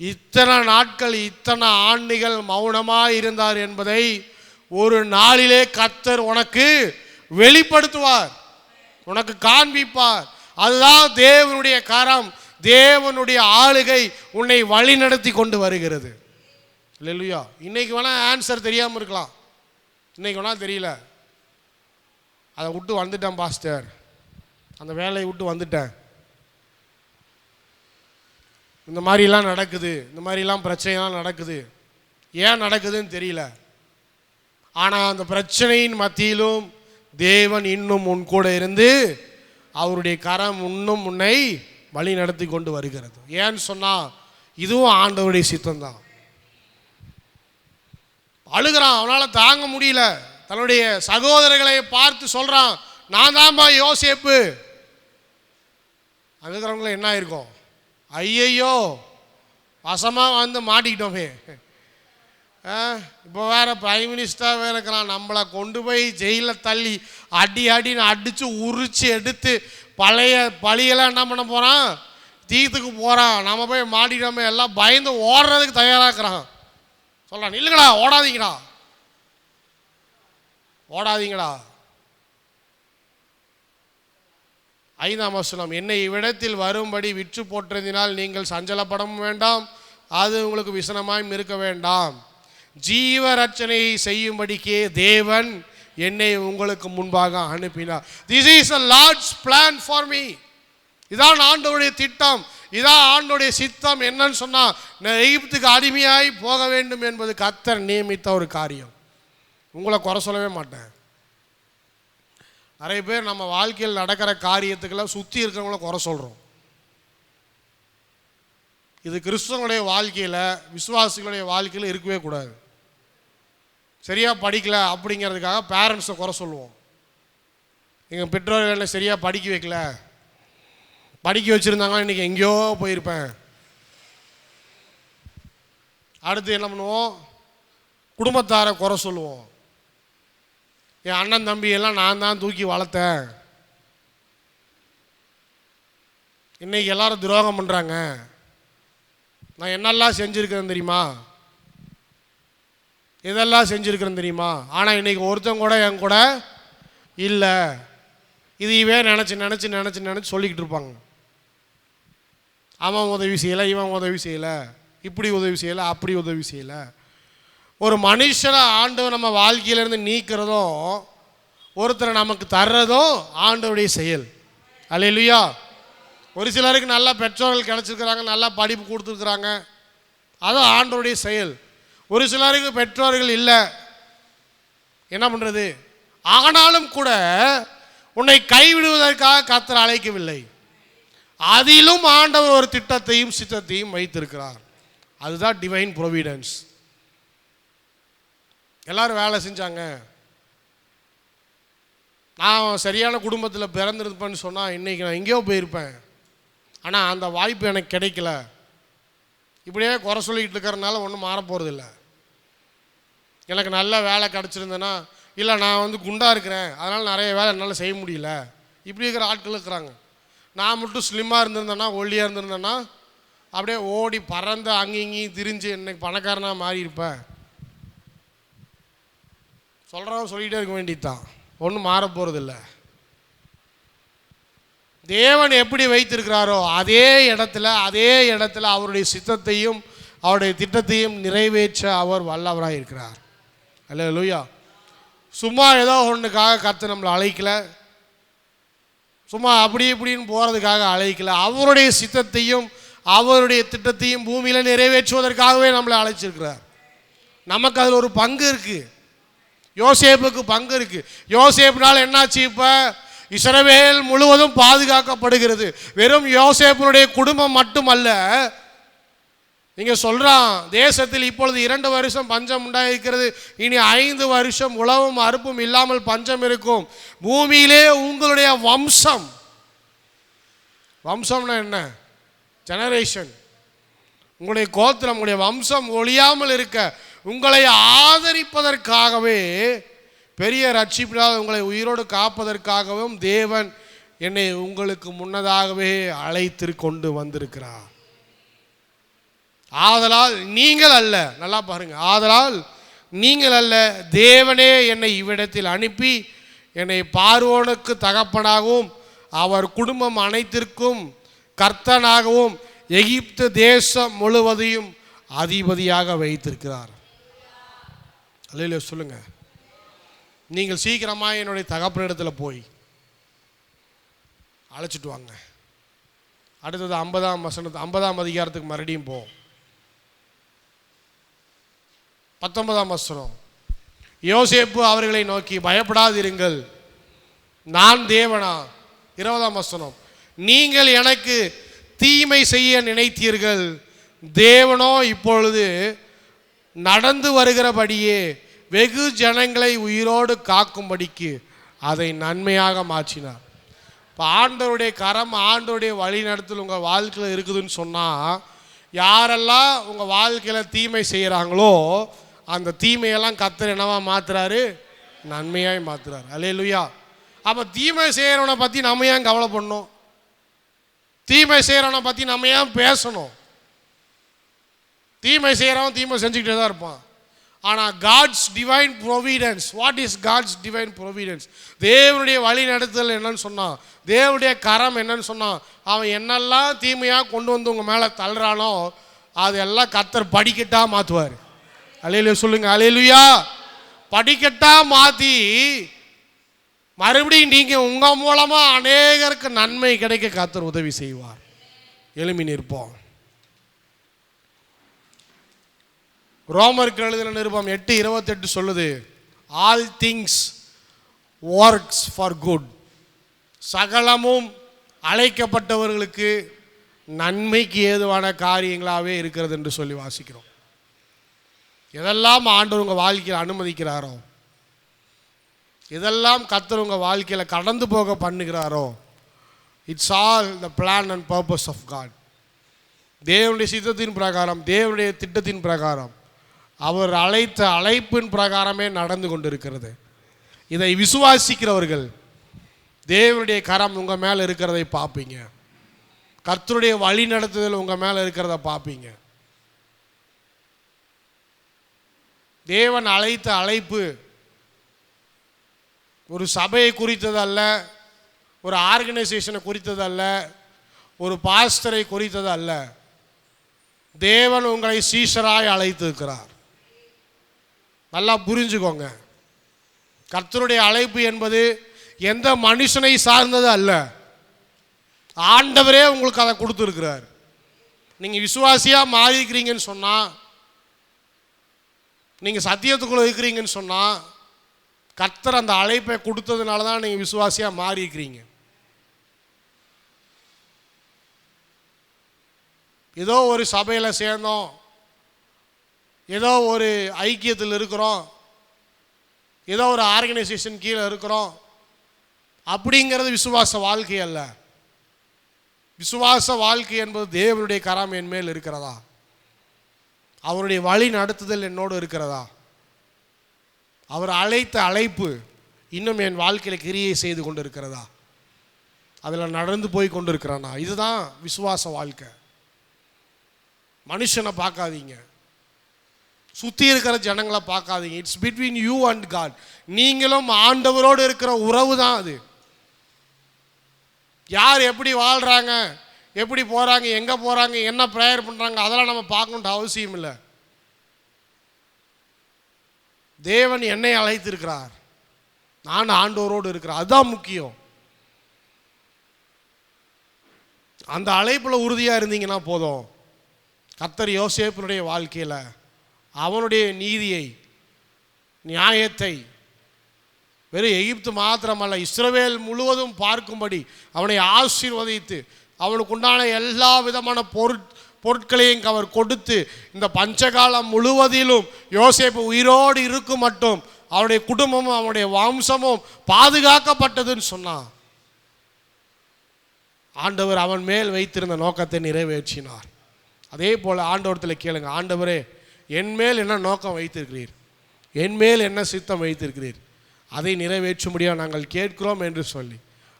இத்தனை நாட்கள் இத்தனை ஆண்டுகள் மௌனமாக இருந்தார் என்பதை ஒரு நாளிலே கர்த்தர் உனக்கு வெளிப்படுத்துவார், உனக்கு காண்பிப்பார். அதுதான் தேவனுடைய கரம், தேவனுடைய ஆளுகை உன்னை வழி நடத்தி கொண்டு வருகிறது. அல்லேலூயா. இன்னைக்கு வேணா ஆன்சர் தெரியாமல் இருக்கலாம், இன்னைக்கு வேணா தெரியல, அதை விட்டு வந்துட்டேன் பாஸ்டர், அந்த வேலையை விட்டு வந்துட்டேன், இந்த மாதிரிலாம் நடக்குது, இந்த மாதிரிலாம் பிரச்சனைலாம் நடக்குது, ஏன் நடக்குதுன்னு தெரியல. ஆனால் அந்த பிரச்சனையின் மத்தியிலும் தேவன் இன்னும் உன் கூட இருந்து அவருடைய கரம் இன்னும் உன்னை வழி நடத்தி கொண்டு வருகிறது. ஏன்னு சொன்னால் இதுவும் ஆண்டவருடைய சித்தம்தான். அழுகிறான், அவனால் தாங்க முடியல, தன்னுடைய சகோதரர்களை பார்த்து சொல்கிறான், நான் தான்பா யோசேப்பு. அழுகிறவங்கள என்ன இருக்கும், ஐயையோ வசமாக வந்து மாட்டிக்கிட்டோமே, இப்போ வேற பிரைம் மினிஸ்டராக வேறு இருக்கிறான், நம்மளை கொண்டு போய் ஜெயிலில் தள்ளி அடின்னு அடித்து உரிச்சு எடுத்து பழைய பழியெல்லாம் என்ன பண்ண போகிறான், தீத்துக்கு போகிறான், நம்ம போய் மாட்டிட்டோமே, எல்லாம் பயந்து ஓடுறதுக்கு தயாராகிறான். சொல்கிறான், இல்லைங்கடா ஓடாதீங்கடா, ஓடாதீங்கடா. 5ஆம் வசனம், என்னை இவ்விடத்தில் வரும்படி விற்று போற்றதினால் நீங்கள் சஞ்சலப்படவும் வேண்டாம், அது உங்களுக்கு விசனமாயும் இருக்க வேண்டாம். ஜீவ ரட்சணையை செய்யும்படிக்கே தேவன் என்னை உங்களுக்கு முன்பாக அனுப்பினார். This is a Lord's plan for me. இதான் ஆண்டவருடைய திட்டம், இதான் ஆண்டவருடைய சித்தம். என்னன்னு சொன்னா, நான் எகிப்துக்கு அடிமையாய் போக வேண்டும் என்பது கர்த்தர் நியமித்த ஒரு காரியம். உங்களை குறை சொல்லவே மாட்டேன். நிறைய பேர் நம்ம வாழ்க்கையில் நடக்கிற காரியத்துக்கெல்லாம் சுற்றி இருக்கிறவங்கள குறை சொல்கிறோம். இது கிறிஸ்தவனுடைய வாழ்க்கையில், விசுவாசிகளுடைய வாழ்க்கையில் இருக்கவே கூடாது. சரியாக படிக்கல அப்படிங்கிறதுக்காக பேரண்ட்ஸை குறை சொல்லுவோம். எங்கள் பெற்றோர்கள் என்ன சரியாக படிக்க வைக்கல, படிக்க வச்சுருந்தாங்கன்னா இன்றைக்கி எங்கேயோ போயிருப்பேன். அடுத்து என்ன பண்ணுவோம், குடும்பத்தாரை குறை சொல்லுவோம். என் அண்ணன் தம்பி எல்லாம் நான் தான் தூக்கி வளர்த்தேன், இன்னைக்கு எல்லாரும் துரோகம் பண்ணுறாங்க, நான் என்னெல்லாம் செஞ்சுருக்கிறேன் தெரியுமா, இதெல்லாம் செஞ்சுருக்கிறேன் தெரியுமா, ஆனால் இன்றைக்கி ஒருத்தன் கூட என் கூட இல்லை. இதையவே நினச்சி சொல்லிக்கிட்டு இருப்பாங்க. அவன் உதவி செய்யலை, இவன் உதவி செய்யலை, இப்படி உதவி செய்யலை, அப்படி உதவி செய்யலை. ஒரு மனுஷனை ஆண்டவர் நம்ம வாழ்க்கையிலேருந்து நீக்கிறதும் ஒருத்தரை நமக்கு தர்றதும் ஆண்டவருடைய செயல். அல்லேலூயா. ஒரு சிலருக்கு நல்ல பெற்றோர்கள் கிடச்சிருக்கிறாங்க, நல்லா படிப்பு கொடுத்துருக்குறாங்க, அதுவும் ஆண்டவருடைய செயல். ஒரு சிலருக்கு பெற்றோர்கள் இல்லை, என்ன பண்ணுறது? ஆனாலும் கூட உன்னை கைவிடுவதற்காக கர்த்தர் அழைக்கவில்லை, அதிலும் ஆண்டவர் ஒரு திட்டத்தையும் சித்தத்தையும் வைத்திருக்கிறார். அதுதான் டிவைன் ப்ரொவிடன்ஸ். எல்லாரும் வேலை செஞ்சாங்க, நான் சரியான குடும்பத்தில் பிறந்திருப்பேன்னு சொன்னால் இன்றைக்கி நான் எங்கேயோ போயிருப்பேன், ஆனால் அந்த வாய்ப்பு எனக்கு கிடைக்கல. இப்படியே குறை சொல்லிக்கிட்டு இருக்கிறதுனால ஒன்றும் மாறப்போகிறதில்ல. எனக்கு நல்ல வேலை கிடச்சிருந்தேன்னா, இல்லை நான் வந்து குண்டாக இருக்கிறேன் அதனால் நிறைய வேலை என்னால் செய்ய முடியல, இப்படி இருக்கிற ஆட்கள் இருக்கிறாங்க. நான் மட்டும் ஸ்லிம்மாக இருந்திருந்தேன்னா, ஒல்லியாக இருந்திருந்தேன்னா, அப்படியே ஓடி பறந்து அங்கேயும் இங்கேயும் திரிஞ்சு இன்னைக்கு பணக்காரனாக மாறி இருப்பேன். சொல்கிறவன் சொல்லிகிட்டே இருக்க வேண்டியதுதான், ஒன்றும் மாற போகிறதில்ல. தேவன் எப்படி வைத்திருக்கிறாரோ அதே இடத்துல அவருடைய சித்தத்தையும் அவருடைய திட்டத்தையும் நிறைவேற்ற அவர் வல்லவராக இருக்கிறார். அல்லேலூயா. சும்மா ஏதோ ஒன்றுக்காக கர்த்தர் நம்மளை அழைக்கலை, சும்மா அப்படி இப்படின்னு போகிறதுக்காக அழைக்கலை. அவருடைய சித்தத்தையும் அவருடைய திட்டத்தையும் பூமியில் நிறைவேற்றுவதற்காகவே நம்மளை அழைச்சிருக்கிறார். நமக்கு அதில் ஒரு பங்கு இருக்குது. யோசேப்புக்கு பங்கு இருக்குது. யோசேப்புனால என்னாச்சு? இப்போ இஸ்ரவேல் முழுவதும் பாதுகாக்கப்படுகிறது. வெறும் யோசேப்பினுடைய குடும்பம் மட்டுமல்ல. நீங்க சொல்றான், தேசத்தில் இப்பொழுது 2 வருஷம் பஞ்சம் உண்டாயிருக்கிறது, இனி 5 வருஷம் உழவும் அறுப்பும் இல்லாமல் பஞ்சம் இருக்கும். பூமியிலே உங்களுடைய வம்சம், வம்சம்னா என்ன? ஜெனரேஷன். உங்களுடைய கோத்திரம், உங்களுடைய வம்சம் ஒழியாமல் இருக்க, உங்களை ஆதரிப்பதற்காகவே, பெரிய ரட்சிப்பினால் உங்களை உயிரோடு காப்பதற்காகவும் தேவன் என்னை உங்களுக்கு முன்னதாகவே அழைத்து கொண்டு வந்திருக்கிறார். ஆதலால் நீங்கள் அல்ல, நல்லா பாருங்க, ஆதலால் நீங்கள் அல்ல, தேவனே என்னை இவ்விடத்தில் அனுப்பி என்னை பார்வோனுக்கு தகப்பனாகவும் அவர் குடும்பம் அனைத்திற்கும் கர்த்தனாகவும் எகிப்து தேசம் முழுவதையும் அதிபதியாக வைத்திருக்கிறார். அல்லேலூயா சொல்லுங்க. நீங்கள் சீக்கிரமாக என்னுடைய தகப்பனிடத்தில் போய் அழைச்சிட்டு வாங்க. அடுத்தது 50ஆம் அதிகாரத்துக்கு மறுபடியும் போ. 19ஆம் வசனம். யோசேப்பு அவர்களை நோக்கி, பயப்படாதிருங்கள், நான் தேவனா. 20ஆம் வசனம். நீங்கள் எனக்கு தீமை செய்ய நினைத்தீர்கள், தேவனோ இப்பொழுது நடந்து வருகிறபடியே வெகு ஜனங்களை உயிரோடு காக்கும்படிக்கு அதை நன்மையாக மாற்றினார். இப்போ ஆண்டவருடைய கரம், ஆண்டவருடைய வழி நடத்தல் உங்கள் வாழ்க்கையில் இருக்குதுன்னு சொன்னால், யாரெல்லாம் உங்கள் வாழ்க்கையில் தீமை செய்கிறாங்களோ அந்த தீமையெல்லாம் கர்த்தர் என்னவா மாற்றுறாரு? நன்மையாய் மாற்றுறாரு. அல்லேலூயா. அப்போ தீமை செய்கிறவனை பற்றி நம்ம ஏன் கவலைப்படணும்? தீமை செய்கிறவனை பற்றி நம்ம ஏன் பேசணும்? தீமை செய்கிறவன் தீமை செஞ்சுக்கிட்டே தான் இருப்பான். ஆனால் God's divine providence, what is God's divine providence? தேவனுடைய வழி நடத்துதல் என்னன்னு சொன்னான், தேவனுடைய கரம் என்னன்னு சொன்னான், அவன் என்னெல்லாம் தீமையாக கொண்டு வந்து உங்கள் மேலே தள்ளுறானோ அதெல்லாம் கர்த்தர் படிக்கட்டா மாற்றுவார். அல்லேலூயா சொல்லுங்க. அல்லேலூயா. படிக்கட்டா மாற்றி மறுபடியும் நீங்கள் உங்கள் மூலமாக அநேகருக்கு நன்மை கிடைக்க கர்த்தர் உதவி செய்வார். எழும்பி நிற்போம். ரோமருக்கு எழுதின நிருபம் 8:28 சொல்லுது, all things works for good, சகலமும் அழைக்கப்பட்டவர்களுக்கு நன்மைக்கு ஏதுவான காரியங்களாகவே இருக்கிறது என்று சொல்லி வாசிக்கிறோம். எதெல்லாம் ஆண்டவர் உங்கள் வாழ்க்கையில் அனுமதிக்கிறாரோ, இதெல்லாம் கர்த்தர் உங்கள் வாழ்க்கையில் கடந்து போக பண்ணுகிறாரோ, it's all the plan and purpose of God. தேவனுடைய சித்தத்தின் பிரகாரம், தேவனுடைய திட்டத்தின் பிரகாரம், அவர் அழைத்த அழைப்பின் பிரகாரமே நடந்து கொண்டிருக்கிறது. இதை விசுவாசிக்கிறவர்கள் தேவனுடைய கரம் உங்கள் மேலே இருக்கிறதை பார்ப்பீங்க. கர்த்தருடைய வழி நடத்துதல் உங்கள் மேலே இருக்கிறத பார்ப்பீங்க. தேவன் அழைத்த அழைப்பு ஒரு சபையை குறித்ததல்ல, ஒரு ஆர்கனைசேஷனை குறித்ததல்ல, ஒரு பாஸ்டரை குறித்ததல்ல. தேவன் உங்களை சீஷராய் அழைத்திருக்கிறார். நல்லா புரிஞ்சுக்கோங்க. கர்த்தருடைய அழைப்பு என்பது எந்த மனுஷனை சார்ந்தது அல்ல, ஆண்டவரே உங்களுக்கு அதை கொடுத்துருக்கிறார். நீங்கள் விசுவாசியாக மாறிக்கிறீங்கன்னு சொன்னால், நீங்கள் சத்தியத்துக்குள்ளே இருக்கிறீங்கன்னு சொன்னால், கர்த்தர் அந்த அழைப்பை கொடுத்ததுனால தான் நீங்கள் விசுவாசியாக மாறிக்கிறீங்க. ஏதோ ஒரு சபையில் சேர்ந்தோம், ஏதோ ஒரு ஐக்கியத்தில் இருக்கிறோம், ஏதோ ஒரு ஆர்கனைசேஷன் கீழே இருக்கிறோம், அப்படிங்கிறது விசுவாச வாழ்க்கை அல்ல. விசுவாச வாழ்க்கை என்பது தேவனுடைய கரம் என் மேல் இருக்கிறதா, அவருடைய வழி நடத்துதல் என்னோடு இருக்கிறதா, அவர் அழைத்த அழைப்பு இன்னும் என் வாழ்க்கையில் கிரியை செய்து கொண்டு இருக்கிறதா, அதில் நடந்து போய் கொண்டு இருக்கிறானா. இதுதான் விசுவாச வாழ்க்கை. மனுஷனை பார்க்காதீங்க, சுற்றி இருக்கிற ஜனங்களை பார்க்காதீங்க. It's between you and God. நீங்களும் ஆண்டவரோடு இருக்கிற உறவு தான் அது. யார் எப்படி வாழ்கிறாங்க, எப்படி போகிறாங்க, எங்கே போகிறாங்க, என்ன ப்ரேயர் பண்ணுறாங்க, அதெல்லாம் நம்ம பார்க்கணுன்ற அவசியம் இல்லை. தேவன் என்னை அழைத்திருக்கிறார், நான் ஆண்டவரோடு இருக்கிறேன், அதுதான் முக்கியம். அந்த அழைப்பில் உறுதியாக இருந்தீங்கன்னா போதும். கர்த்தர் யோசேப்பினுடைய வாழ்க்கையில் அவனுடைய நீதியை, நியாயத்தை, வெறும் எகிப்து மாத்திரமல்ல, இஸ்ரவேல் முழுவதும் பார்க்கும்படி அவனை ஆசீர்வதித்து அவனுக்கு உண்டான எல்லா விதமான பொருட்களையும் அவர் கொடுத்து இந்த பஞ்சகாலம் முழுவதிலும் யோசேப்பு உயிரோடு இருக்கும் மட்டும் அவனுடைய குடும்பமும் அவனுடைய வம்சமும் பாதுகாக்கப்பட்டதுன்னு சொன்னான். ஆண்டவர் அவன் மேல் வைத்திருந்த நோக்கத்தை நிறைவேற்றினார். அதே போல் ஆண்டவரத்தில் கேளுங்க, ஆண்டவரே என் மேல் என்ன நோக்கம் வைத்திருக்கிறீர், என் மேல் என்ன சித்தம் வைத்திருக்கிறீர், அதை நிறைவேற்றும்படியாக நாங்கள் கேட்கிறோம் என்று சொல்லி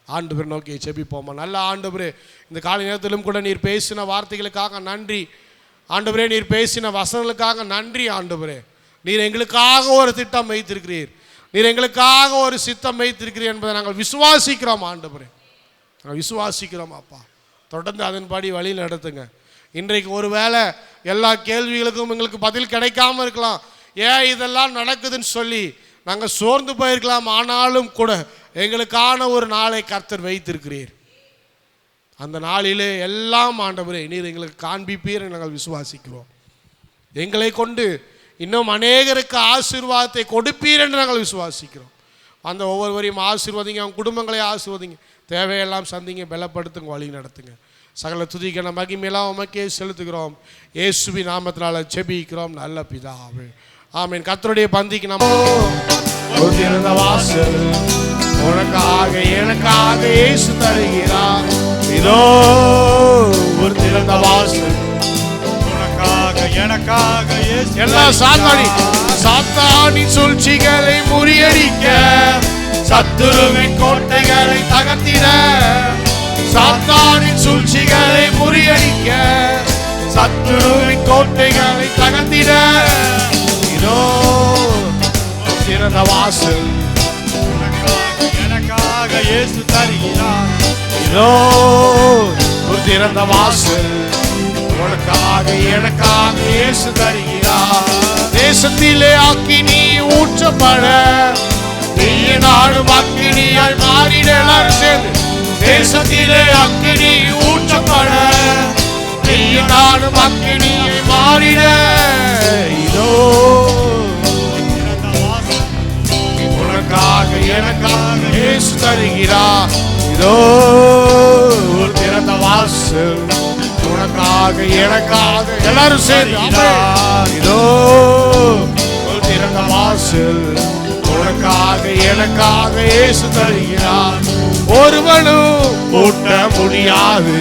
ஆண்டவர் நோக்கி செபிப்போமா. நல்ல ஆண்டவரே, இந்த காலை நேரத்திலும் கூட நீர் பேசின வார்த்தைகளுக்காக நன்றி ஆண்டவரே, நீர் பேசின வசனங்களுக்காக நன்றி ஆண்டவரே. நீர் எங்களுக்காக ஒரு திட்டம் வைத்திருக்கிறீர், நீர் எங்களுக்காக ஒரு சித்தம் வைத்திருக்கிறீர் என்பதை நாங்கள் விசுவாசிக்கிறோம் ஆண்டவரே, நாங்கள் விசுவாசிக்கிறோம் அப்பா. தொடர்ந்து அதன்படி வழி நடத்துங்க. இன்றைக்கு ஒருவேளை எல்லா கேள்விகளுக்கும் எங்களுக்கு பதில் கிடைக்காம இருக்கலாம், ஏன் இதெல்லாம் நடக்குதுன்னு சொல்லி நாங்கள் சோர்ந்து போயிருக்கலாம். ஆனாலும் கூட எங்களுக்கான ஒரு நாளை கர்த்தர் வைத்திருக்கிறீர். அந்த நாளிலே எல்லாம் ஆண்டவரே நீர் எங்களுக்கு காண்பிப்பீர் நாங்கள் விசுவாசிக்கிறோம். எங்களை கொண்டு இன்னும் அநேகருக்கு ஆசீர்வாதத்தை கொடுப்பீர் என்று நாங்கள் விசுவாசிக்கிறோம். அந்த ஒவ்வொருவரையும் ஆசீர்வதிங்க, அவங்க குடும்பங்களை ஆசீர்வதிங்க, தேவையெல்லாம் சந்திங்க, பலப்படுத்துங்க, வழி நடத்துங்க. சகல துதிக்கான மகிமையெல்லாம் உமக்கே செலுத்துகிறோம். இயேசுவின் நாமத்தினால ஜெபிக்கிறோம் நல்ல பிதாவே, ஆமென். கர்த்தருடைய பந்திக்கு நம்ம ஒரு திறந்த வாசல் உனக்காக எனக்காக இயேசு தருகிறார். இதோ ஒரு திறந்த வாசல் உனக்காக எனக்காக இயேசு. எல்லா சாத்தானின் சூழ்ச்சிகளை முறியடிக்க, சத்துருவின் கோட்டைகளை தகர்த்திட, சாத்தானின் சூழ்ச்சிகளை முறியடிக்க, சத்துருவின் கோட்டைகளை தகர்த்திட, இதோ திறந்த வாசல் உனக்காக எனக்காக இயேசு தருகிறார். இதோ ஒரு திறந்த வாசல் உனக்காக எனக்காக இயேசு தருகிறார். தேசத்திலே அக்கினி ஊற்றப்பட, நீ நாடும் அக்கினியாய் மாறிட. எல்லாரும் சேர்ந்து, தேசத்திலே அக்கினி ஊற்றப்பட, நீ நாடும் அக்கினியை மாறிட. இதோ உனக்காக எனக்காக இயேசு தருகிறார். இதோ ஒரு திறந்த வாசல் உனக்காக எனக்காக. எல்லாரும் சேர்ந்து, இதோ ஒரு திறந்த வாசல் உனக்காக எனக்காக இயேசு தருகிறார். ஒருவனும் பூட்ட முடியாது,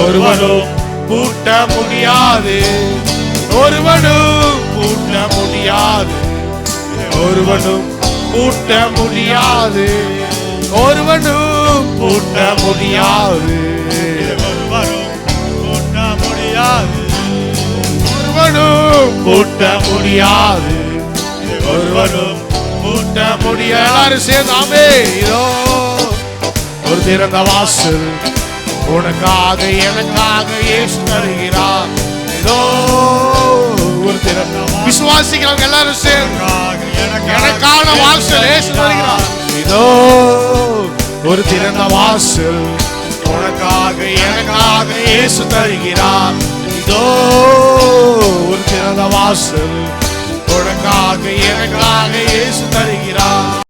ஒருவனும் பூட்ட முடியாது, ஒருவனும் பூட்ட முடியாது, ஒருவனும் பூட்ட முடியாது, ஒருவனும் பூட்ட முடியாது, ஒருவரும் பூட்ட முடியாது, ஒருவனும் பூட்ட முடியாது, ஒருவனும் பூட்ட முடியாது. எல்லாரும் சேர்ந்து ஆமென். இதோ ஒரு திறந்த வாசல் உனக்காக எனக்காக இயேசு தருகிறார். இதோ ஒரு திறந்த விசுவாசிக்கிறவங்க எல்லாரும் சேர்ந்து எனக்கான வாசல் இயேசு தருகிறார். இதோ ஒரு திறந்த வாசல் உனக்காக எனக்காக இயேசு தருகிறார். இதோ ஒரு திறந்த வாசல் உனக்காக எனக்காக இயேசு தருகிறார்.